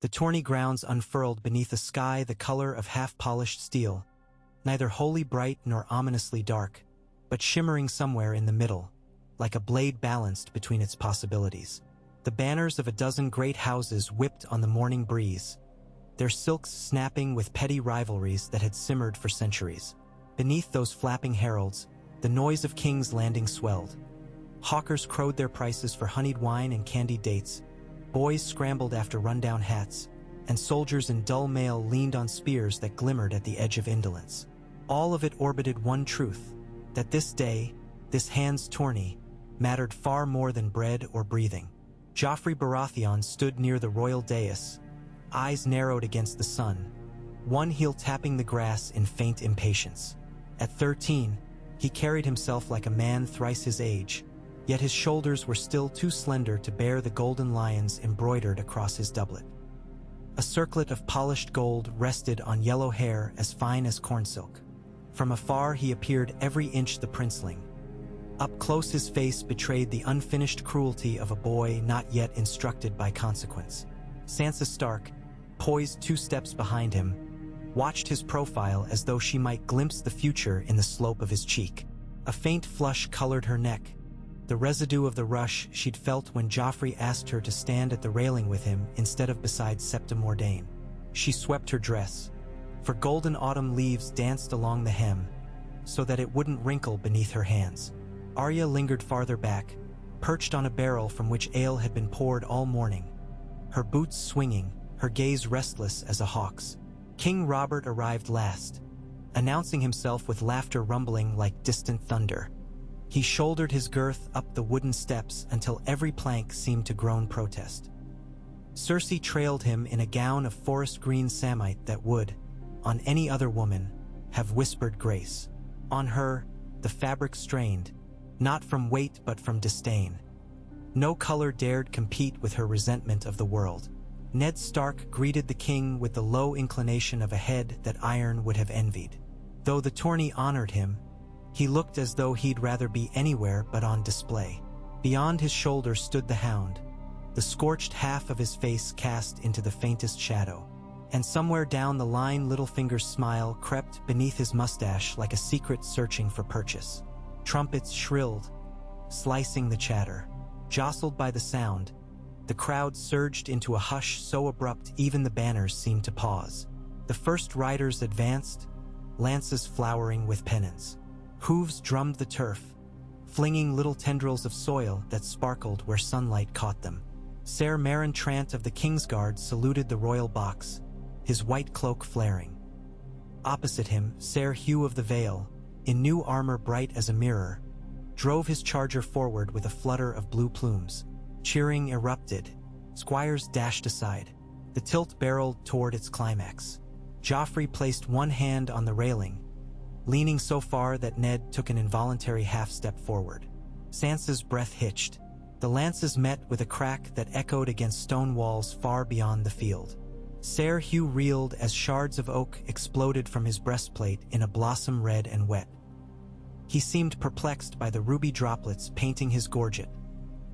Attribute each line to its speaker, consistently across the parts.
Speaker 1: The Tourney grounds unfurled beneath a sky the color of half-polished steel, neither wholly bright nor ominously dark, but shimmering somewhere in the middle, like a blade balanced between its possibilities. The banners of a dozen great houses whipped on the morning breeze, their silks snapping with petty rivalries that had simmered for centuries. Beneath those flapping heralds, the noise of King's Landing swelled. Hawkers crowed their prices for honeyed wine and candied dates, boys scrambled after rundown hats, and soldiers in dull mail leaned on spears that glimmered at the edge of indolence. All of it orbited one truth, that this day, this hand's tourney, mattered far more than bread or breathing. Joffrey Baratheon stood near the royal dais, eyes narrowed against the sun, one heel tapping the grass in faint impatience. At 13, he carried himself like a man thrice his age, yet his shoulders were still too slender to bear the golden lions embroidered across his doublet. A circlet of polished gold rested on yellow hair as fine as cornsilk. From afar he appeared every inch the princeling. Up close his face betrayed the unfinished cruelty of a boy not yet instructed by consequence. Sansa Stark, poised 2 steps behind him, watched his profile as though she might glimpse the future in the slope of his cheek. A faint flush colored her neck, the residue of the rush she'd felt when Joffrey asked her to stand at the railing with him instead of beside Septa Mordane. She swept her dress, for golden autumn leaves danced along the hem, so that it wouldn't wrinkle beneath her hands. Arya lingered farther back, perched on a barrel from which ale had been poured all morning, her boots swinging, her gaze restless as a hawk's. King Robert arrived last, announcing himself with laughter rumbling like distant thunder. He shouldered his girth up the wooden steps until every plank seemed to groan protest. Cersei trailed him in a gown of forest green samite that would, on any other woman, have whispered grace. On her, the fabric strained, not from weight but from disdain. No color dared compete with her resentment of the world. Ned Stark greeted the king with the low inclination of a head that iron would have envied. Though the tourney honored him, he looked as though he'd rather be anywhere but on display. Beyond his shoulder stood the hound, the scorched half of his face cast into the faintest shadow. And somewhere down the line Littlefinger's smile crept beneath his mustache like a secret searching for purchase. Trumpets shrilled, slicing the chatter. Jostled by the sound, the crowd surged into a hush so abrupt even the banners seemed to pause. The first riders advanced, lances flowering with pennons. Hooves drummed the turf, flinging little tendrils of soil that sparkled where sunlight caught them. Ser Meryn Trant of the Kingsguard saluted the royal box, his white cloak flaring. Opposite him, Ser Hugh of the Vale, in new armor bright as a mirror, drove his charger forward with a flutter of blue plumes. Cheering erupted. Squires dashed aside. The tilt barreled toward its climax. Joffrey placed one hand on the railing, leaning so far that Ned took an involuntary half-step forward. Sansa's breath hitched. The lances met with a crack that echoed against stone walls far beyond the field. Ser Hugh reeled as shards of oak exploded from his breastplate in a blossom red and wet. He seemed perplexed by the ruby droplets painting his gorget,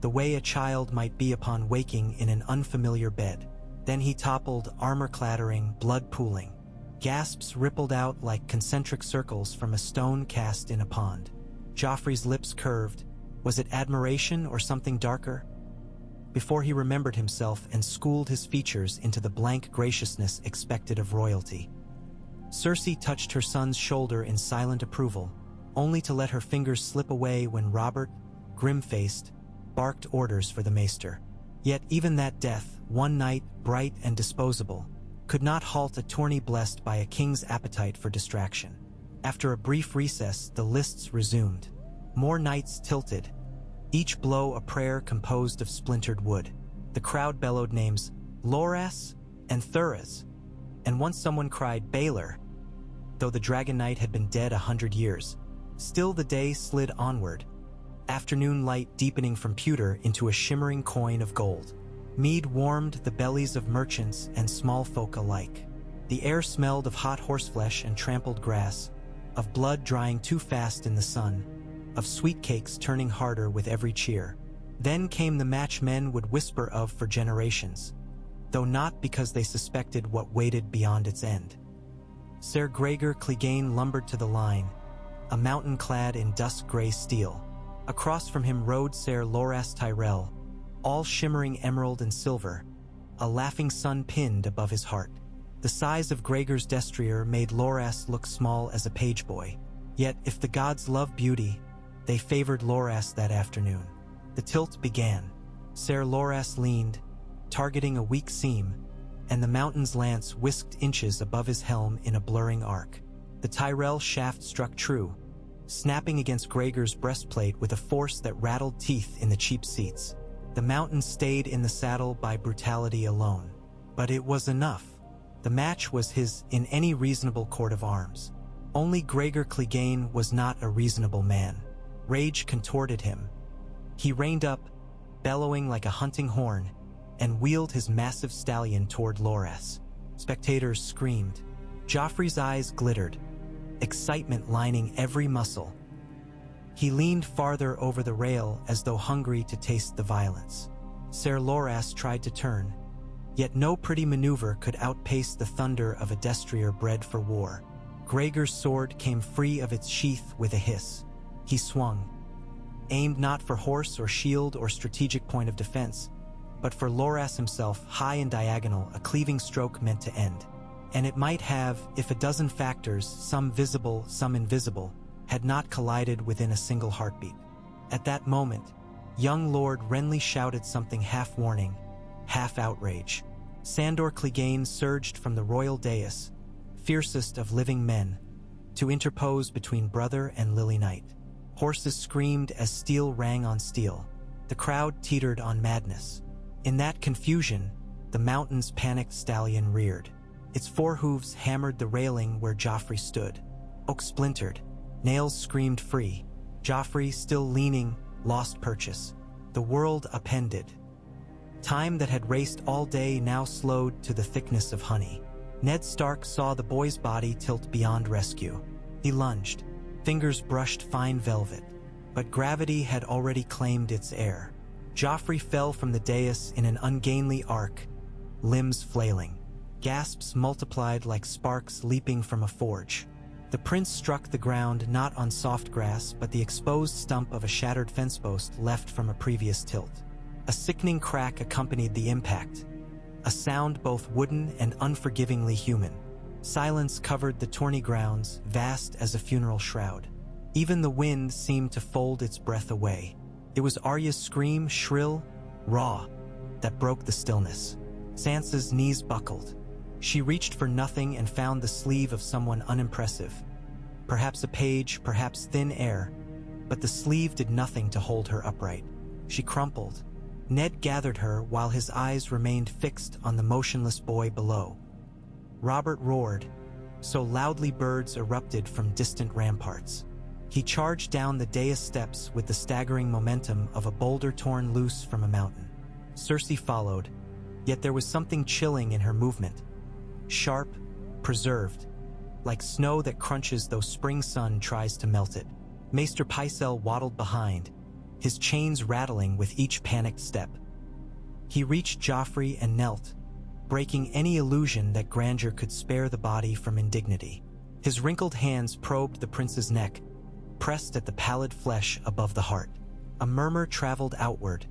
Speaker 1: the way a child might be upon waking in an unfamiliar bed. Then he toppled, armor clattering, blood pooling. Gasps rippled out like concentric circles from a stone cast in a pond. Joffrey's lips curved. Was it admiration or something darker? Before he remembered himself and schooled his features into the blank graciousness expected of royalty. Cersei touched her son's shoulder in silent approval, only to let her fingers slip away when Robert, grim-faced, barked orders for the maester. Yet even that death, one night, bright and disposable, could not halt a tourney blessed by a king's appetite for distraction. After a brief recess, the lists resumed. More knights tilted, each blow a prayer composed of splintered wood. The crowd bellowed names Loras and Thuras, and once someone cried Baelor, though the Dragon Knight had been dead 100 years. Still the day slid onward, afternoon light deepening from pewter into a shimmering coin of gold. Mead warmed the bellies of merchants and small folk alike. The air smelled of hot horseflesh and trampled grass, of blood drying too fast in the sun, of sweet cakes turning harder with every cheer. Then came the match men would whisper of for generations. though not because they suspected what waited beyond its end. Ser Gregor Clegane lumbered to the line, a mountain clad in dusk-gray steel. Across from him rode Ser Loras Tyrell, all shimmering emerald and silver, a laughing sun pinned above his heart. The size of Gregor's destrier made Loras look small as a page boy. Yet, if the gods love beauty, they favored Loras that afternoon. The tilt began. Ser Loras leaned, targeting a weak seam, and the mountain's lance whisked inches above his helm in a blurring arc. The Tyrell shaft struck true, snapping against Gregor's breastplate with a force that rattled teeth in the cheap seats. The mountain stayed in the saddle by brutality alone. But it was enough. The match was his in any reasonable court of arms. Only Gregor Clegane was not a reasonable man. Rage contorted him. He reined up, bellowing like a hunting horn, and wheeled his massive stallion toward Loras. Spectators screamed. Joffrey's eyes glittered, excitement lining every muscle. He leaned farther over the rail as though hungry to taste the violence. Ser Loras tried to turn, yet no pretty maneuver could outpace the thunder of a destrier bred for war. Gregor's sword came free of its sheath with a hiss. He swung, aimed not for horse or shield or strategic point of defense, but for Loras himself, high and diagonal, a cleaving stroke meant to end. And it might have, if a dozen factors, some visible, some invisible, had not collided within a single heartbeat. At that moment, young Lord Renly shouted something half warning, half outrage. Sandor Clegane surged from the royal dais, fiercest of living men, to interpose between brother and Lily Knight. Horses screamed as steel rang on steel. The crowd teetered on madness. In that confusion, the mountain's panicked stallion reared. Its forehooves hammered the railing where Joffrey stood. Oak splintered. Nails screamed free. Joffrey, still leaning, lost purchase. The world upended. Time that had raced all day now slowed to the thickness of honey. Ned Stark saw the boy's body tilt beyond rescue. He lunged. Fingers brushed fine velvet. But gravity had already claimed its heir. Joffrey fell from the dais in an ungainly arc, limbs flailing. Gasps multiplied like sparks leaping from a forge. The prince struck the ground not on soft grass but the exposed stump of a shattered fence post left from a previous tilt. A sickening crack accompanied the impact, a sound both wooden and unforgivingly human. Silence covered the Tourney grounds, vast as a funeral shroud. Even the wind seemed to fold its breath away. It was Arya's scream, shrill, raw, that broke the stillness. Sansa's knees buckled. She reached for nothing and found the sleeve of someone unimpressive. Perhaps a page, perhaps thin air, but the sleeve did nothing to hold her upright. She crumpled. Ned gathered her while his eyes remained fixed on the motionless boy below. Robert roared, so loudly birds erupted from distant ramparts. He charged down the dais steps with the staggering momentum of a boulder torn loose from a mountain. Cersei followed, yet there was something chilling in her movement. Sharp, preserved, like snow that crunches though spring sun tries to melt it. Maester Pycelle waddled behind, his chains rattling with each panicked step. He reached Joffrey and knelt, breaking any illusion that grandeur could spare the body from indignity. His wrinkled hands probed the prince's neck, pressed at the pallid flesh above the heart. A murmur traveled outward,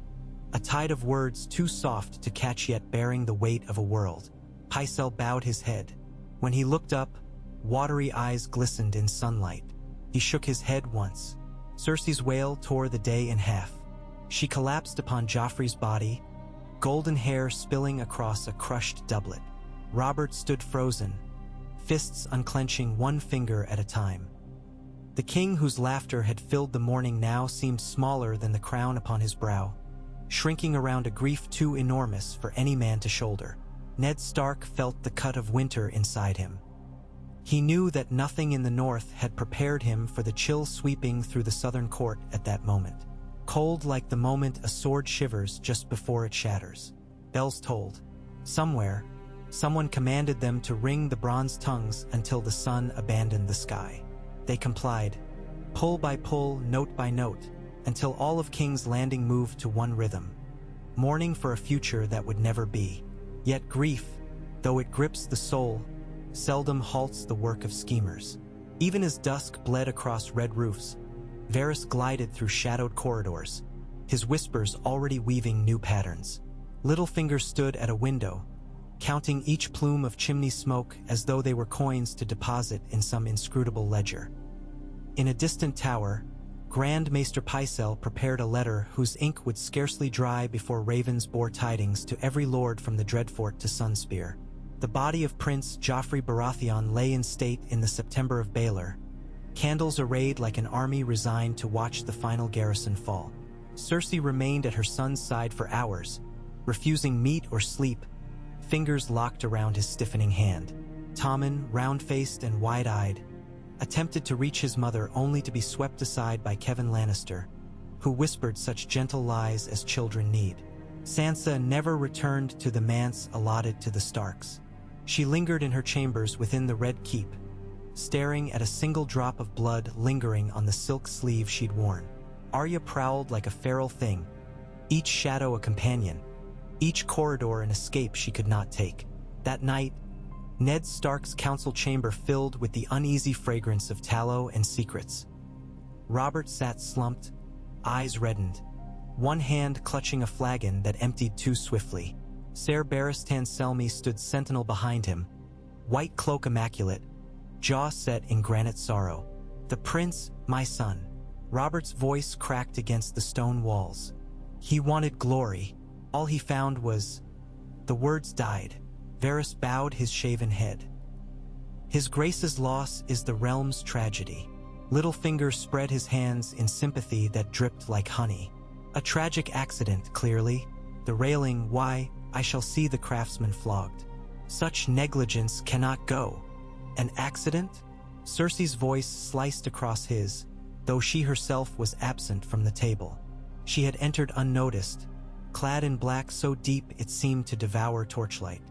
Speaker 1: a tide of words too soft to catch yet bearing the weight of a world. Pycelle bowed his head. When he looked up, watery eyes glistened in sunlight. He shook his head once. Cersei's wail tore the day in half. She collapsed upon Joffrey's body, golden hair spilling across a crushed doublet. Robert stood frozen, fists unclenching one finger at a time. The king whose laughter had filled the morning now seemed smaller than the crown upon his brow, shrinking around a grief too enormous for any man to shoulder. Ned Stark felt the cut of winter inside him. He knew that nothing in the north had prepared him for the chill sweeping through the southern court at that moment. Cold like the moment a sword shivers just before it shatters. Bells tolled. Somewhere, someone commanded them to ring the bronze tongues until the sun abandoned the sky. They complied, pull by pull, note by note, until all of King's Landing moved to one rhythm, mourning for a future that would never be. Yet grief, though it grips the soul, seldom halts the work of schemers. Even as dusk bled across red roofs, Varys glided through shadowed corridors, his whispers already weaving new patterns. Littlefinger stood at a window, counting each plume of chimney smoke as though they were coins to deposit in some inscrutable ledger. In a distant tower, Grand Maester Pycelle prepared a letter whose ink would scarcely dry before ravens bore tidings to every lord from the Dreadfort to Sunspear. The body of Prince Joffrey Baratheon lay in state in the September of Baelor, candles arrayed like an army resigned to watch the final garrison fall. Cersei remained at her son's side for hours, refusing meat or sleep, fingers locked around his stiffening hand. Tommen, round-faced and wide-eyed, attempted to reach his mother only to be swept aside by Kevan Lannister, who whispered such gentle lies as children need. Sansa never returned to the manse allotted to the Starks. She lingered in her chambers within the Red Keep, staring at a single drop of blood lingering on the silk sleeve she'd worn. Arya prowled like a feral thing, each shadow a companion, each corridor an escape she could not take. That night, Ned Stark's council chamber filled with the uneasy fragrance of tallow and secrets. Robert sat slumped, eyes reddened, one hand clutching a flagon that emptied too swiftly. Ser Barristan Selmy stood sentinel behind him, white cloak immaculate, jaw set in granite sorrow. "The prince, my son." Robert's voice cracked against the stone walls. "He wanted glory. All he found was..." The words died. Varys bowed his shaven head. "His Grace's loss is the realm's tragedy." Littlefinger spread his hands in sympathy that dripped like honey. "A tragic accident, clearly. The railing, why, I shall see the craftsman flogged. Such negligence cannot go." "An accident?" Cersei's voice sliced across his, though she herself was absent from the table. She had entered unnoticed, clad in black so deep it seemed to devour torchlight.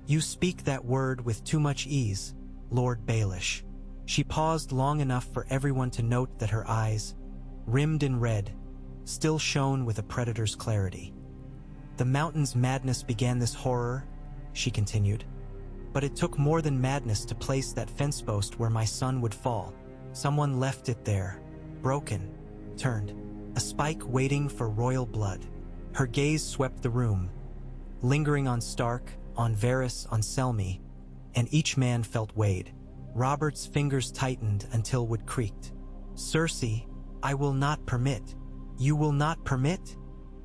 Speaker 1: "You speak that word with too much ease, Lord Baelish." She paused long enough for everyone to note that her eyes, rimmed in red, still shone with a predator's clarity. "The mountain's madness began this horror," she continued. "But it took more than madness to place that fence post where my son would fall. Someone left it there, broken, turned, a spike waiting for royal blood." Her gaze swept the room, lingering on Stark, on Varys, on Selmy, and each man felt weighed. Robert's fingers tightened until wood creaked. "Cersei, I will not permit." "You will not permit?"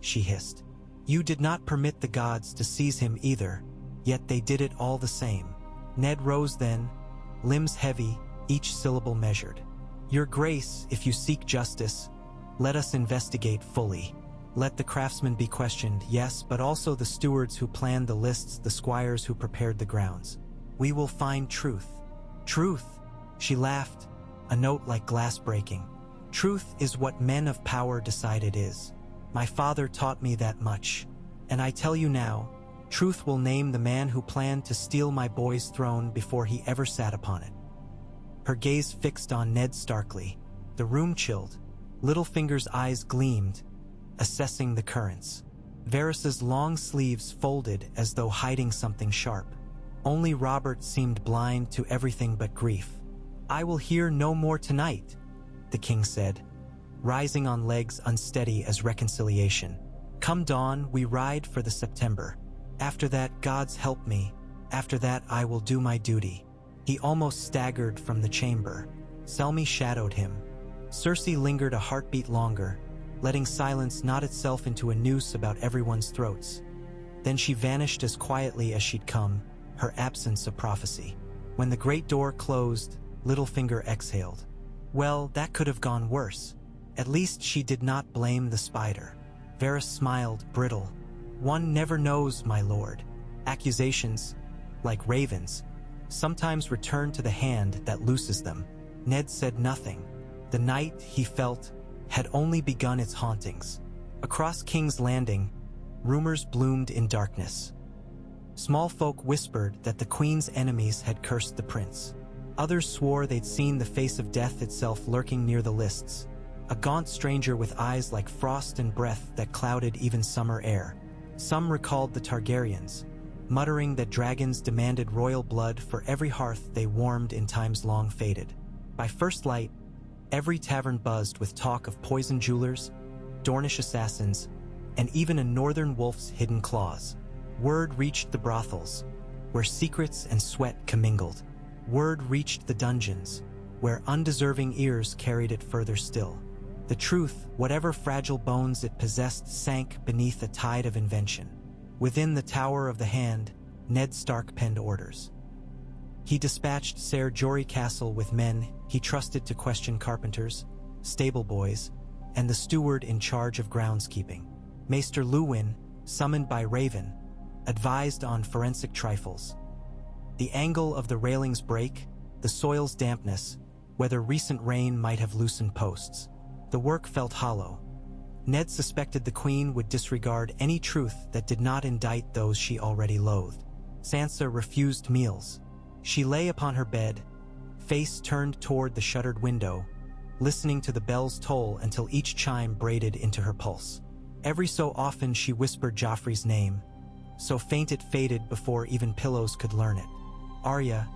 Speaker 1: she hissed. "You did not permit the gods to seize him either, yet they did it all the same." Ned rose then, limbs heavy, each syllable measured. "Your Grace, if you seek justice, let us investigate fully. Let the craftsmen be questioned, yes, but also the stewards who planned the lists, the squires who prepared the grounds. We will find truth." "Truth?" She laughed, a note like glass breaking. "Truth is what men of power decide it is. My father taught me that much. And I tell you now, truth will name the man who planned to steal my boy's throne before he ever sat upon it." Her gaze fixed on Ned Starkly. The room chilled. Littlefinger's eyes gleamed, assessing the currents. Varys's long sleeves folded as though hiding something sharp. Only Robert seemed blind to everything but grief. "I will hear no more tonight," the king said, rising on legs unsteady as reconciliation. "Come dawn, we ride for the September. After that, gods help me. After that, I will do my duty." He almost staggered from the chamber. Selmy shadowed him. Cersei lingered a heartbeat longer, letting silence knot itself into a noose about everyone's throats. Then she vanished as quietly as she'd come, her absence a prophecy. When the great door closed, Littlefinger exhaled. Well, that could have gone worse. At least she did not blame the spider. Varys smiled, brittle. "One never knows, my lord. Accusations, like ravens, sometimes return to the hand that looses them." Ned said nothing. The night, he felt, had only begun its hauntings. Across King's Landing, rumors bloomed in darkness. Small folk whispered that the Queen's enemies had cursed the prince. Others swore they'd seen the face of death itself lurking near the lists, a gaunt stranger with eyes like frost and breath that clouded even summer air. Some recalled the Targaryens, muttering that dragons demanded royal blood for every hearth they warmed in times long faded. By first light, every tavern buzzed with talk of poisoned jewelers, Dornish assassins, and even a northern wolf's hidden claws. Word reached the brothels, where secrets and sweat commingled. Word reached the dungeons, where undeserving ears carried it further still. The truth, whatever fragile bones it possessed, sank beneath a tide of invention. Within the Tower of the Hand, Ned Stark penned orders. He dispatched Ser Jorah Castle with men he trusted to question carpenters, stable boys, and the steward in charge of groundskeeping. Maester Luwin, summoned by Raven, advised on forensic trifles. The angle of the railing's break, the soil's dampness, whether recent rain might have loosened posts. The work felt hollow. Ned suspected the Queen would disregard any truth that did not indict those she already loathed. Sansa refused meals. She lay upon her bed, face turned toward the shuttered window, listening to the bell's toll until each chime braided into her pulse. Every so often she whispered Joffrey's name, so faint it faded before even pillows could learn it. Arya,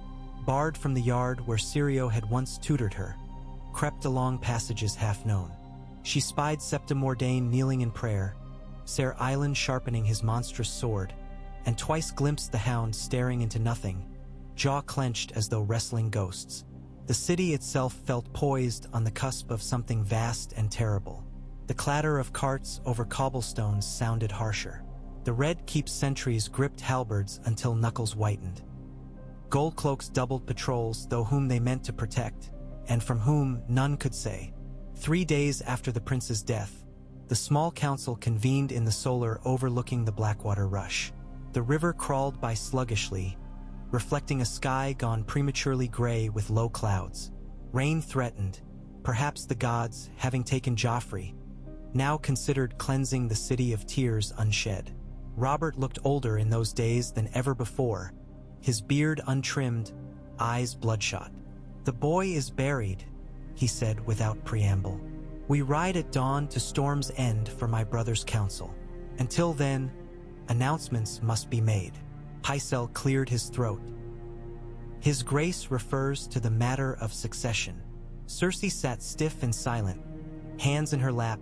Speaker 1: barred from the yard where Syrio had once tutored her, crept along passages half-known. She spied Septim Mordain kneeling in prayer, Ser Island sharpening his monstrous sword, and twice glimpsed the Hound staring into nothing, jaw clenched as though wrestling ghosts. The city itself felt poised on the cusp of something vast and terrible. The clatter of carts over cobblestones sounded harsher. The Red Keep's sentries gripped halberds until knuckles whitened. Goldcloaks doubled patrols, though whom they meant to protect, and from whom none could say. 3 days after the prince's death, the small council convened in the solar overlooking the Blackwater Rush. The river crawled by sluggishly, reflecting a sky gone prematurely gray with low clouds. Rain threatened, perhaps the gods, having taken Joffrey, now considered cleansing the city of tears unshed. Robert looked older in those days than ever before, his beard untrimmed, eyes bloodshot. "The boy is buried," he said without preamble. "We ride at dawn to Storm's End for my brother's council. Until then, announcements must be made." Pycelle cleared his throat. "His Grace refers to the matter of succession." Cersei sat stiff and silent, hands in her lap,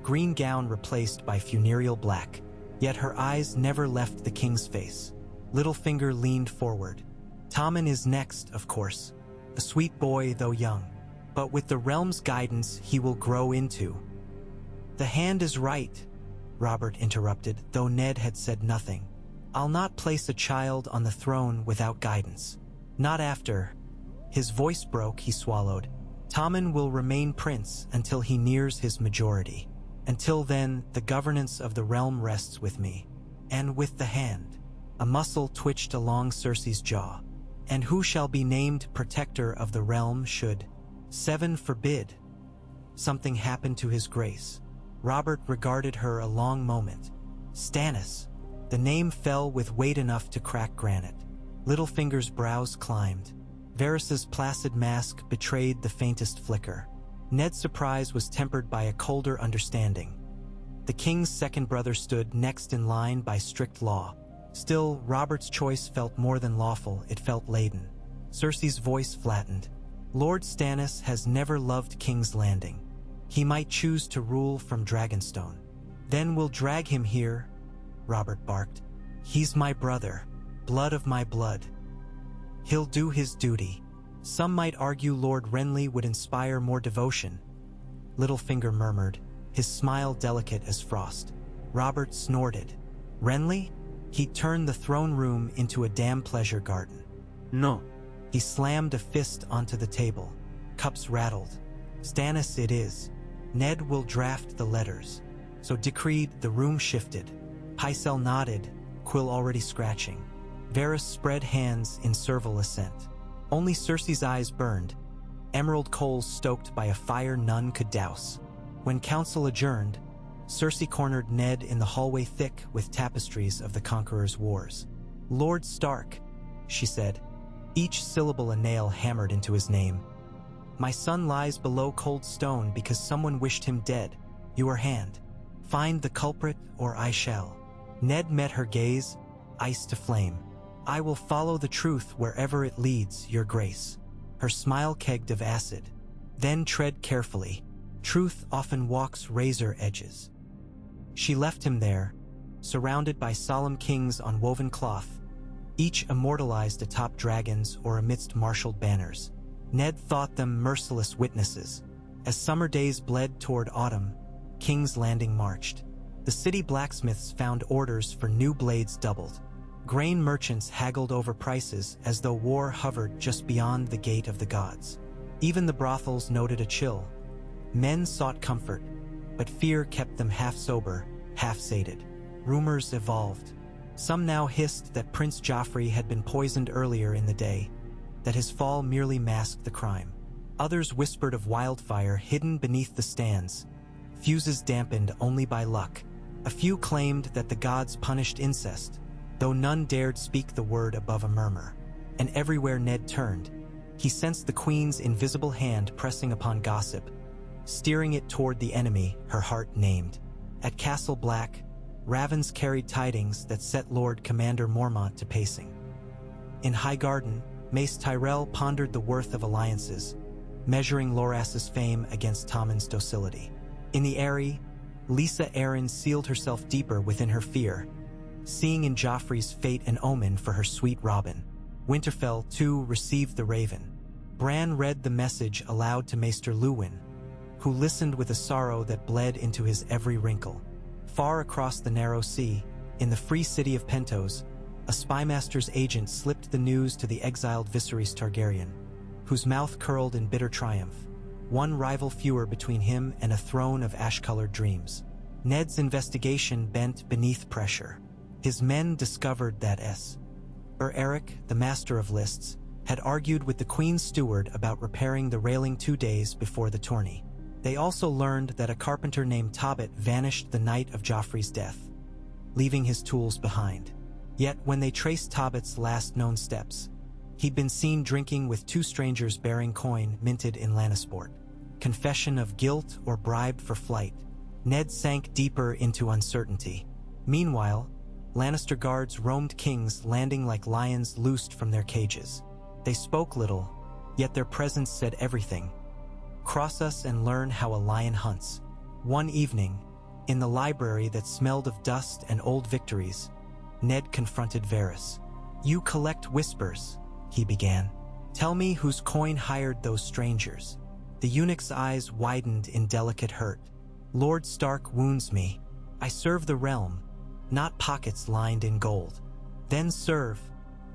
Speaker 1: green gown replaced by funereal black. Yet her eyes never left the king's face. Littlefinger leaned forward. "Tommen is next, of course. A sweet boy, though young. But with the realm's guidance, he will grow into." "The Hand is right," Robert interrupted, though Ned had said nothing. "I'll not place a child on the throne without guidance. Not after." His voice broke, he swallowed. "Tommen will remain prince until he nears his majority. Until then, the governance of the realm rests with me. And with the Hand." A muscle twitched along Cersei's jaw. "And who shall be named protector of the realm should, 7 forbid, something happen to his grace?" Robert regarded her a long moment. "Stannis." The name fell with weight enough to crack granite. Littlefinger's brows climbed. Varys's placid mask betrayed the faintest flicker. Ned's surprise was tempered by a colder understanding. The king's second brother stood next in line by strict law. Still, Robert's choice felt more than lawful, it felt laden. Cersei's voice flattened. "Lord Stannis has never loved King's Landing. He might choose to rule from Dragonstone." "Then we'll drag him here," Robert barked. "He's my brother, blood of my blood. He'll do his duty." Some might argue Lord Renly would inspire more devotion, Littlefinger murmured, his smile delicate as frost. Robert snorted. "Renly? He'd turn the throne room into a damn pleasure garden." "No." He slammed a fist onto the table. Cups rattled. "Stannis it is. Ned will draft the letters." So decreed, the room shifted. Pycelle nodded, quill already scratching. Varys spread hands in servile assent. Only Cersei's eyes burned, emerald coals stoked by a fire none could douse. When council adjourned, Cersei cornered Ned in the hallway thick with tapestries of the Conqueror's wars. "Lord Stark," she said, each syllable a nail hammered into his name. "My son lies below cold stone because someone wished him dead. Your hand. Find the culprit or I shall." Ned met her gaze, ice to flame. I will follow the truth wherever it leads, your grace. Her smile kegged of acid. Then tread carefully. Truth often walks razor edges. She left him there, surrounded by solemn kings on woven cloth, each immortalized atop dragons or amidst marshaled banners. Ned thought them merciless witnesses. As summer days bled toward autumn, King's Landing marched. The city blacksmiths found orders for new blades doubled. Grain merchants haggled over prices as though war hovered just beyond the gate of the gods. Even the brothels noted a chill. Men sought comfort, but fear kept them half sober, half sated. Rumors evolved. Some now hissed that Prince Joffrey had been poisoned earlier in the day, that his fall merely masked the crime. Others whispered of wildfire hidden beneath the stands, fuses dampened only by luck. A few claimed that the gods punished incest, though none dared speak the word above a murmur. And everywhere Ned turned, he sensed the Queen's invisible hand pressing upon gossip, steering it toward the enemy her heart named. At Castle Black, ravens carried tidings that set Lord Commander Mormont to pacing. In Highgarden, Mace Tyrell pondered the worth of alliances, measuring Loras's fame against Tommen's docility. In the Eyrie, Lisa Arryn sealed herself deeper within her fear, seeing in Joffrey's fate an omen for her sweet Robin. Winterfell, too, received the raven. Bran read the message aloud to Maester Luwin, who listened with a sorrow that bled into his every wrinkle. Far across the narrow sea, in the free city of Pentos, a spymaster's agent slipped the news to the exiled Viserys Targaryen, whose mouth curled in bitter triumph, one rival fewer between him and a throne of ash-colored dreams. Ned's investigation bent beneath pressure. His men discovered that Eric, the master of lists, had argued with the Queen's steward about repairing the railing 2 days before the tourney. They also learned that a carpenter named Tobbit vanished the night of Joffrey's death, leaving his tools behind. Yet when they traced Tobbit's last known steps, he'd been seen drinking with 2 strangers bearing coin minted in Lannisport. Confession of guilt or bribe for flight. Ned sank deeper into uncertainty. Meanwhile, Lannister guards roamed King's Landing like lions loosed from their cages. They spoke little, yet their presence said everything. Cross us and learn how a lion hunts. One evening, in the library that smelled of dust and old victories, Ned confronted Varys. "You collect whispers," he began. "Tell me whose coin hired those strangers." The eunuch's eyes widened in delicate hurt. "Lord Stark wounds me. I serve the realm, not pockets lined in gold." "Then serve,"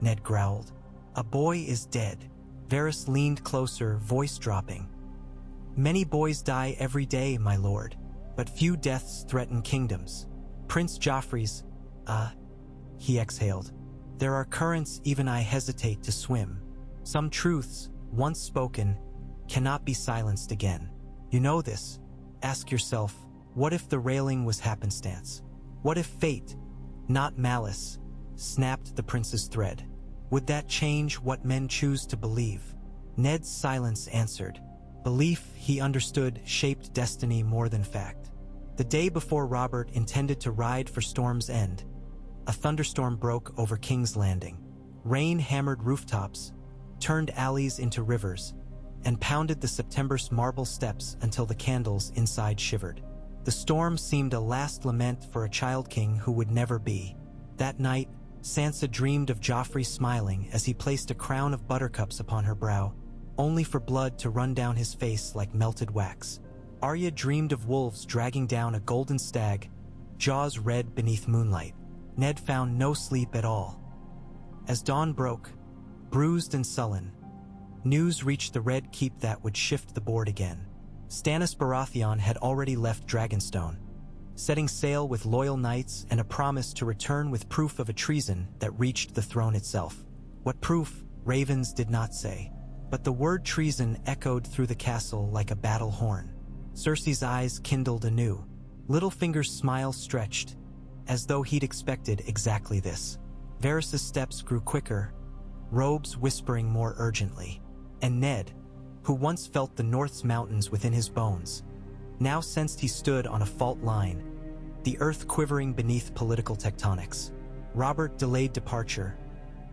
Speaker 1: Ned growled. "A boy is dead." Varys leaned closer, voice dropping. "Many boys die every day, my lord, but few deaths threaten kingdoms. Prince Joffrey's, he exhaled. "There are currents even I hesitate to swim. Some truths, once spoken, cannot be silenced again. You know this. Ask yourself, what if the railing was happenstance? What if fate, not malice, snapped the prince's thread? Would that change what men choose to believe?" Ned's silence answered. Belief, he understood, shaped destiny more than fact. The day before Robert intended to ride for Storm's End, a thunderstorm broke over King's Landing. Rain hammered rooftops, turned alleys into rivers, and pounded the September's marble steps until the candles inside shivered. The storm seemed a last lament for a child king who would never be. That night, Sansa dreamed of Joffrey smiling as he placed a crown of buttercups upon her brow, only for blood to run down his face like melted wax. Arya dreamed of wolves dragging down a golden stag, jaws red beneath moonlight. Ned found no sleep at all. As dawn broke, bruised and sullen, news reached the Red Keep that would shift the board again. Stannis Baratheon had already left Dragonstone, setting sail with loyal knights and a promise to return with proof of a treason that reached the throne itself. What proof, ravens did not say, but the word treason echoed through the castle like a battle horn. Cersei's eyes kindled anew. Littlefinger's smile stretched, as though he'd expected exactly this. Varys' steps grew quicker, robes whispering more urgently. And Ned, who once felt the North's mountains within his bones, now sensed he stood on a fault line, the earth quivering beneath political tectonics. Robert delayed departure,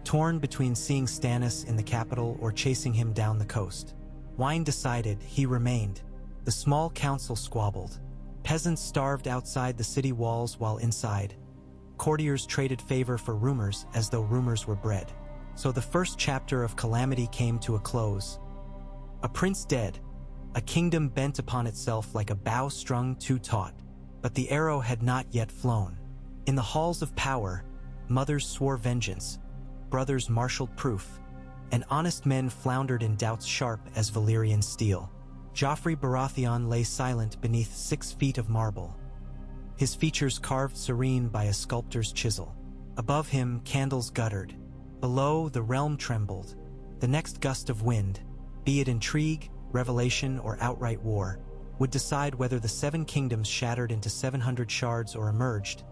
Speaker 1: torn between seeing Stannis in the capital or chasing him down the coast. Wine decided, he remained. The small council squabbled. Peasants starved outside the city walls while inside. Courtiers traded favor for rumors as though rumors were bread. So the first chapter of calamity came to a close. A prince dead, a kingdom bent upon itself like a bow strung too taut. But the arrow had not yet flown. In the halls of power, mothers swore vengeance, brothers marshaled proof, and honest men floundered in doubts sharp as Valyrian steel. Joffrey Baratheon lay silent beneath 6 feet of marble, his features carved serene by a sculptor's chisel. Above him, candles guttered. Below, the realm trembled. The next gust of wind, be it intrigue, revelation, or outright war, would decide whether the 7 kingdoms shattered into 700 shards or emerged,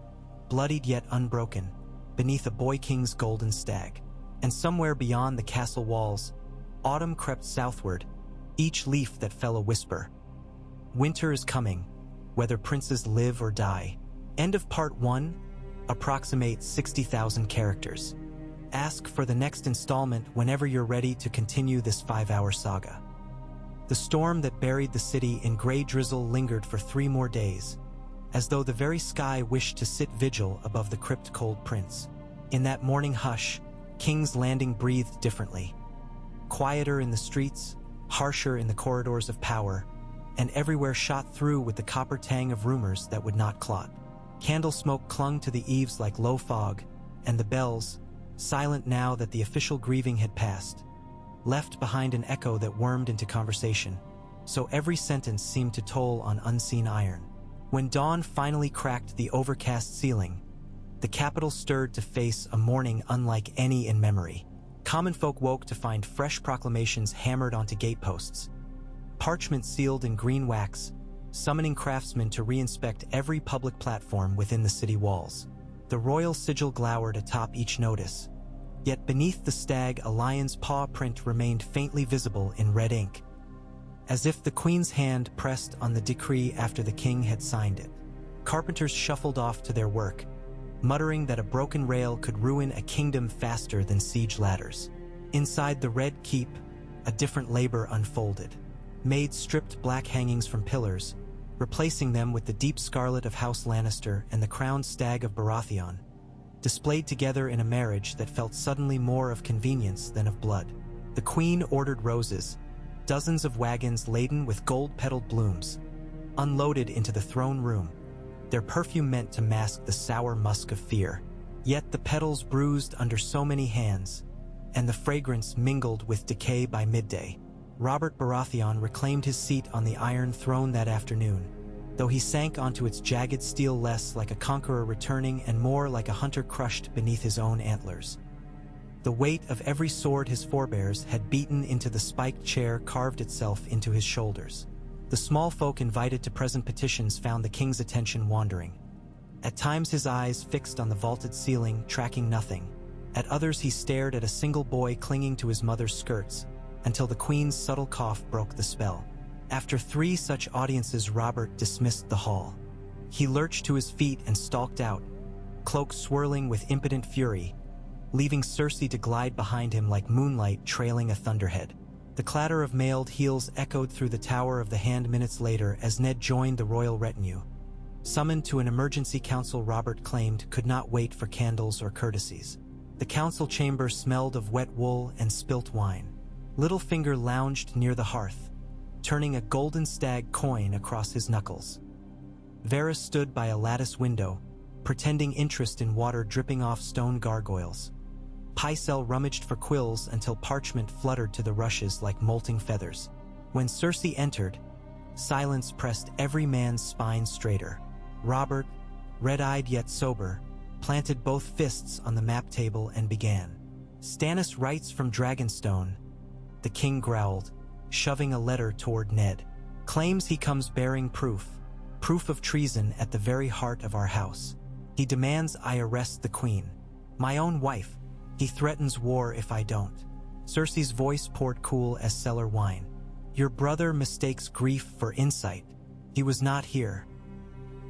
Speaker 1: bloodied yet unbroken, beneath a boy king's golden stag. And somewhere beyond the castle walls, autumn crept southward, each leaf that fell a whisper. Winter is coming, whether princes live or die. End of Part 1, approximate 60,000 characters. Ask for the next installment whenever you're ready to continue this 5-hour saga. The storm that buried the city in gray drizzle lingered for 3 more days, as though the very sky wished to sit vigil above the crypt-cold prince. In that morning hush, King's Landing breathed differently. Quieter in the streets, harsher in the corridors of power, and everywhere shot through with the copper tang of rumors that would not clot. Candle smoke clung to the eaves like low fog, and the bells, silent now that the official grieving had passed, left behind an echo that wormed into conversation, so every sentence seemed to toll on unseen iron. When dawn finally cracked the overcast ceiling, the capital stirred to face a morning unlike any in memory. Common folk woke to find fresh proclamations hammered onto gateposts, parchment sealed in green wax, summoning craftsmen to reinspect every public platform within the city walls. The royal sigil glowered atop each notice, yet beneath the stag a lion's paw print remained faintly visible in red ink, as if the queen's hand pressed on the decree after the king had signed it. Carpenters shuffled off to their work, muttering that a broken rail could ruin a kingdom faster than siege ladders. Inside the Red Keep, a different labor unfolded. Maids stripped black hangings from pillars, replacing them with the deep scarlet of House Lannister and the crowned stag of Baratheon, displayed together in a marriage that felt suddenly more of convenience than of blood. The queen ordered roses, dozens of wagons laden with gold-petaled blooms, unloaded into the throne room, their perfume meant to mask the sour musk of fear. Yet the petals bruised under so many hands, and the fragrance mingled with decay by midday. Robert Baratheon reclaimed his seat on the Iron Throne that afternoon, though he sank onto its jagged steel less like a conqueror returning and more like a hunter crushed beneath his own antlers. The weight of every sword his forebears had beaten into the spiked chair carved itself into his shoulders. The small folk invited to present petitions found the king's attention wandering. At times his eyes fixed on the vaulted ceiling, tracking nothing. At others he stared at a single boy clinging to his mother's skirts, until the queen's subtle cough broke the spell. After 3 such audiences, Robert dismissed the hall. He lurched to his feet and stalked out, cloak swirling with impotent fury, leaving Cersei to glide behind him like moonlight trailing a thunderhead. The clatter of mailed heels echoed through the Tower of the Hand minutes later as Ned joined the royal retinue. Summoned to an emergency council Robert claimed could not wait for candles or courtesies. The council chamber smelled of wet wool and spilt wine. Littlefinger lounged near the hearth, turning a golden stag coin across his knuckles. Varys stood by a lattice window, pretending interest in water dripping off stone gargoyles. Pycelle rummaged for quills until parchment fluttered to the rushes like molting feathers. When Cersei entered, silence pressed every man's spine straighter. Robert, red-eyed yet sober, planted both fists on the map table and began. "Stannis writes from Dragonstone," the king growled, shoving a letter toward Ned. "Claims he comes bearing proof of treason at the very heart of our house. He demands I arrest the queen, my own wife. He threatens war if I don't." Cersei's voice poured cool as cellar wine. "Your brother mistakes grief for insight. He was not here.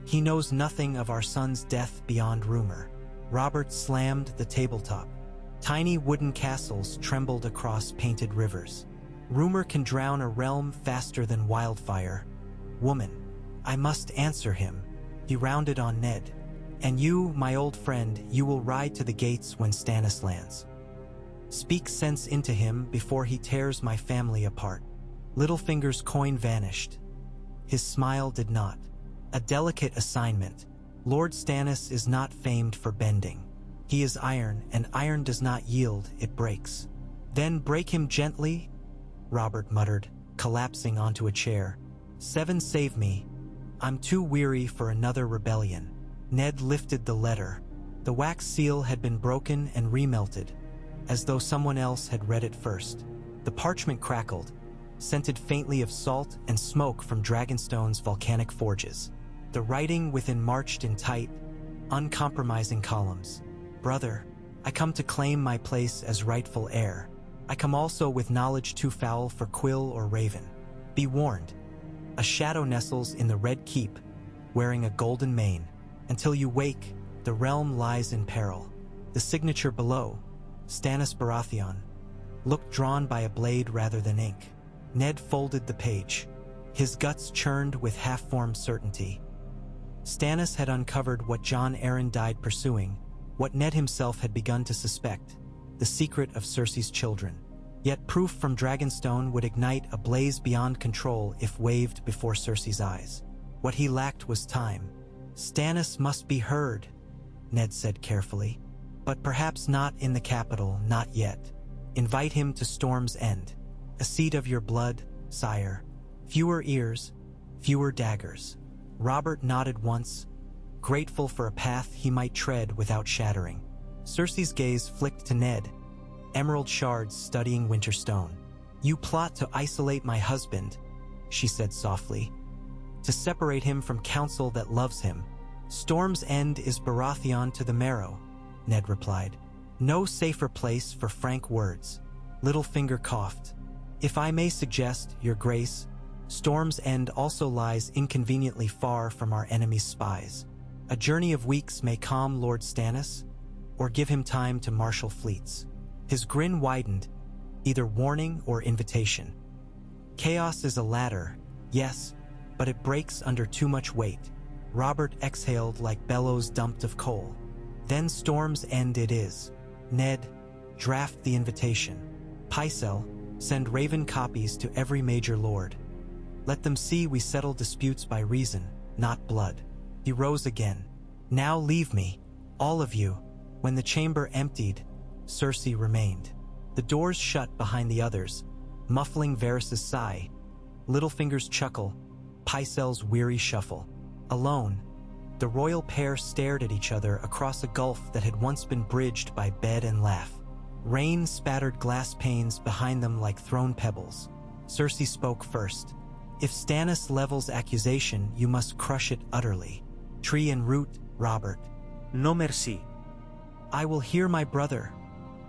Speaker 1: He knows nothing of our son's death beyond rumor. Robert slammed the tabletop. Tiny wooden castles trembled across painted rivers. Rumor can drown a realm faster than wildfire. Woman, I must answer him. He rounded on Ned. And you, my old friend, you will ride to the gates when Stannis lands. Speak sense into him before he tears my family apart. Littlefinger's coin vanished. His smile did not. A delicate assignment. Lord Stannis is not famed for bending. He is iron, and iron does not yield, it breaks. Then break him gently, Robert muttered, collapsing onto a chair. 7 save me. I'm too weary for another rebellion. Ned lifted the letter. The wax seal had been broken and remelted, as though someone else had read it first. The parchment crackled, scented faintly of salt and smoke from Dragonstone's volcanic forges. The writing within marched in tight, uncompromising columns. Brother, I come to claim my place as rightful heir. I come also with knowledge too foul for quill or raven. Be warned. A shadow nestles in the Red Keep, wearing a golden mane. Until you wake, the realm lies in peril. The signature below, Stannis Baratheon, looked drawn by a blade rather than ink. Ned folded the page. His guts churned with half-formed certainty. Stannis had uncovered what Jon Arryn died pursuing, what Ned himself had begun to suspect, the secret of Cersei's children. Yet proof from Dragonstone would ignite a blaze beyond control if waved before Cersei's eyes. What he lacked was time. Stannis must be heard, Ned said carefully. But perhaps not in the capital, not yet. Invite him to Storm's End. A seed of your blood, sire. Fewer ears, fewer daggers. Robert nodded once, grateful for a path he might tread without shattering. Cersei's gaze flicked to Ned, emerald shards studying Winterstone. You plot to isolate my husband, she said softly. To separate him from counsel that loves him. Storm's End is Baratheon to the marrow, Ned replied. No safer place for frank words. Littlefinger coughed. If I may suggest, your grace, Storm's End also lies inconveniently far from our enemy's spies. A journey of weeks may calm Lord Stannis, or give him time to marshal fleets. His grin widened, either warning or invitation. Chaos is a ladder, yes, but it breaks under too much weight. Robert exhaled like bellows dumped of coal. Then Storm's End it is. Ned, draft the invitation. Pycelle, send raven copies to every major lord. Let them see we settle disputes by reason, not blood. He rose again. Now leave me, all of you. When the chamber emptied, Cersei remained. The doors shut behind the others, muffling Varys' sigh, Littlefinger's chuckle, Pycelle's weary shuffle. Alone, the royal pair stared at each other across a gulf that had once been bridged by bed and laugh. Rain spattered glass panes behind them like thrown pebbles. Cersei spoke first. If Stannis levels accusation, you must crush it utterly. Tree and root, Robert.
Speaker 2: No merci.
Speaker 1: I will hear my brother,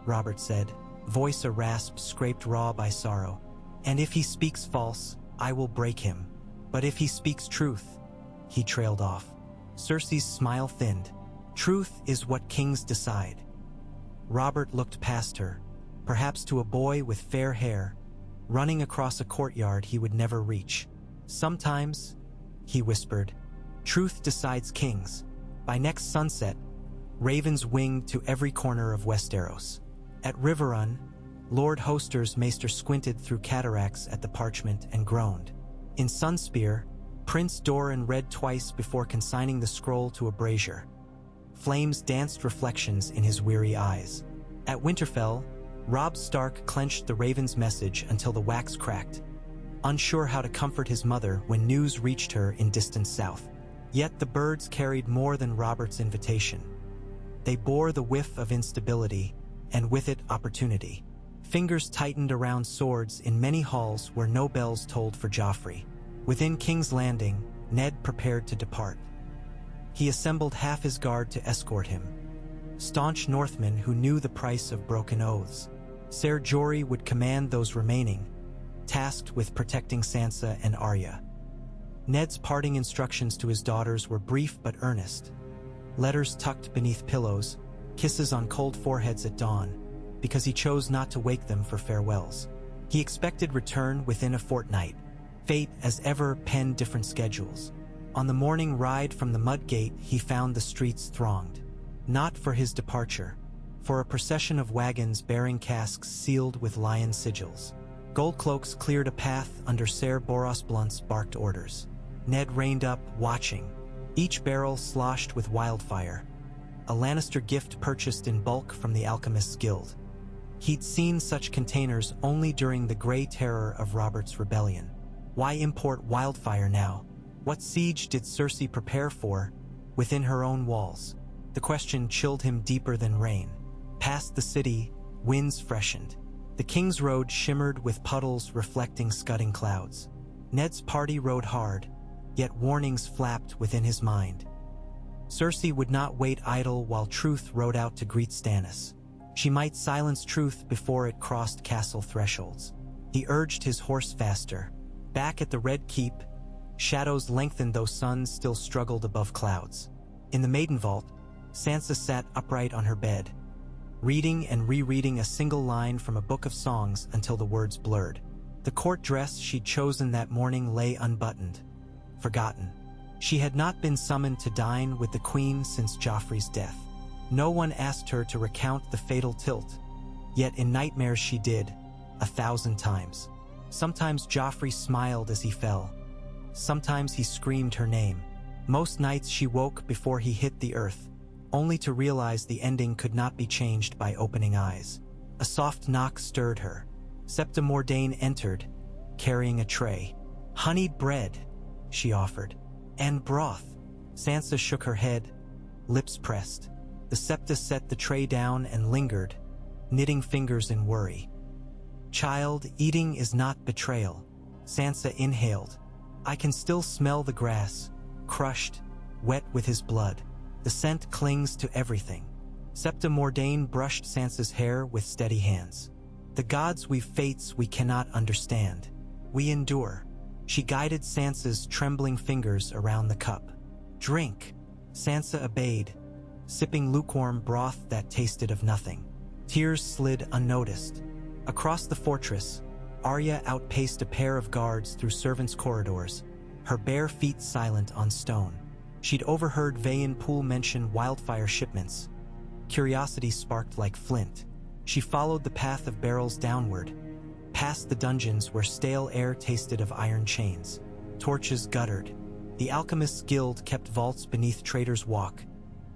Speaker 1: Robert said, voice a rasp scraped raw by sorrow. And if he speaks false, I will break him. But if he speaks truth, he trailed off. Cersei's smile thinned. Truth is what kings decide. Robert looked past her, perhaps to a boy with fair hair, running across a courtyard he would never reach. Sometimes, he whispered, truth decides kings. By next sunset, ravens winged to every corner of Westeros. At Riverrun, Lord Hoster's maester squinted through cataracts at the parchment and groaned. In Sunspear, Prince Doran read twice before consigning the scroll to a brazier. Flames danced reflections in his weary eyes. At Winterfell, Robb Stark clenched the raven's message until the wax cracked, unsure how to comfort his mother when news reached her in distant south. Yet the birds carried more than Robert's invitation. They bore the whiff of instability, and with it opportunity. Fingers tightened around swords in many halls where no bells tolled for Joffrey. Within King's Landing, Ned prepared to depart. He assembled half his guard to escort him. Staunch Northmen who knew the price of broken oaths. Ser Jorah would command those remaining, tasked with protecting Sansa and Arya. Ned's parting instructions to his daughters were brief but earnest. Letters tucked beneath pillows, kisses on cold foreheads at dawn, because he chose not to wake them for farewells. He expected return within a fortnight. Fate, as ever, penned different schedules. On the morning ride from the mud gate, he found the streets thronged. Not for his departure, for a procession of wagons bearing casks sealed with lion sigils. Gold cloaks cleared a path under Ser Boros Blunt's barked orders. Ned reined up, watching, each barrel sloshed with wildfire, a Lannister gift purchased in bulk from the Alchemist's Guild. He'd seen such containers only during the Grey Terror of Robert's rebellion. Why import wildfire now? What siege did Cersei prepare for within her own walls? The question chilled him deeper than rain. Past the city, winds freshened. The King's Road shimmered with puddles reflecting scudding clouds. Ned's party rode hard, yet warnings flapped within his mind. Cersei would not wait idle while truth rode out to greet Stannis. She might silence truth before it crossed castle thresholds. He urged his horse faster. Back at the Red Keep, shadows lengthened though suns still struggled above clouds. In the Maiden Vault, Sansa sat upright on her bed, reading and rereading a single line from a book of songs until the words blurred. The court dress she'd chosen that morning lay unbuttoned, forgotten. She had not been summoned to dine with the Queen since Joffrey's death. No one asked her to recount the fatal tilt, yet in nightmares she did, 1,000 times. Sometimes Joffrey smiled as he fell. Sometimes he screamed her name. Most nights she woke before he hit the earth, only to realize the ending could not be changed by opening eyes. A soft knock stirred her. Septa Mordain entered, carrying a tray. "Honeyed bread," she offered. "And broth." Sansa shook her head, lips pressed. The Septa set the tray down and lingered, knitting fingers in worry. "Child, eating is not betrayal." Sansa inhaled. "I can still smell the grass, crushed, wet with his blood. The scent clings to everything." Septa Mordain brushed Sansa's hair with steady hands. "The gods we've fates we cannot understand. We endure." She guided Sansa's trembling fingers around the cup. "Drink." Sansa obeyed, sipping lukewarm broth that tasted of nothing. Tears slid unnoticed. Across the fortress, Arya outpaced a pair of guards through servants' corridors, her bare feet silent on stone. She'd overheard Vayen Pool mention wildfire shipments. Curiosity sparked like flint. She followed the path of barrels downward, past the dungeons where stale air tasted of iron chains. Torches guttered. The Alchemist's Guild kept vaults beneath Trader's Walk,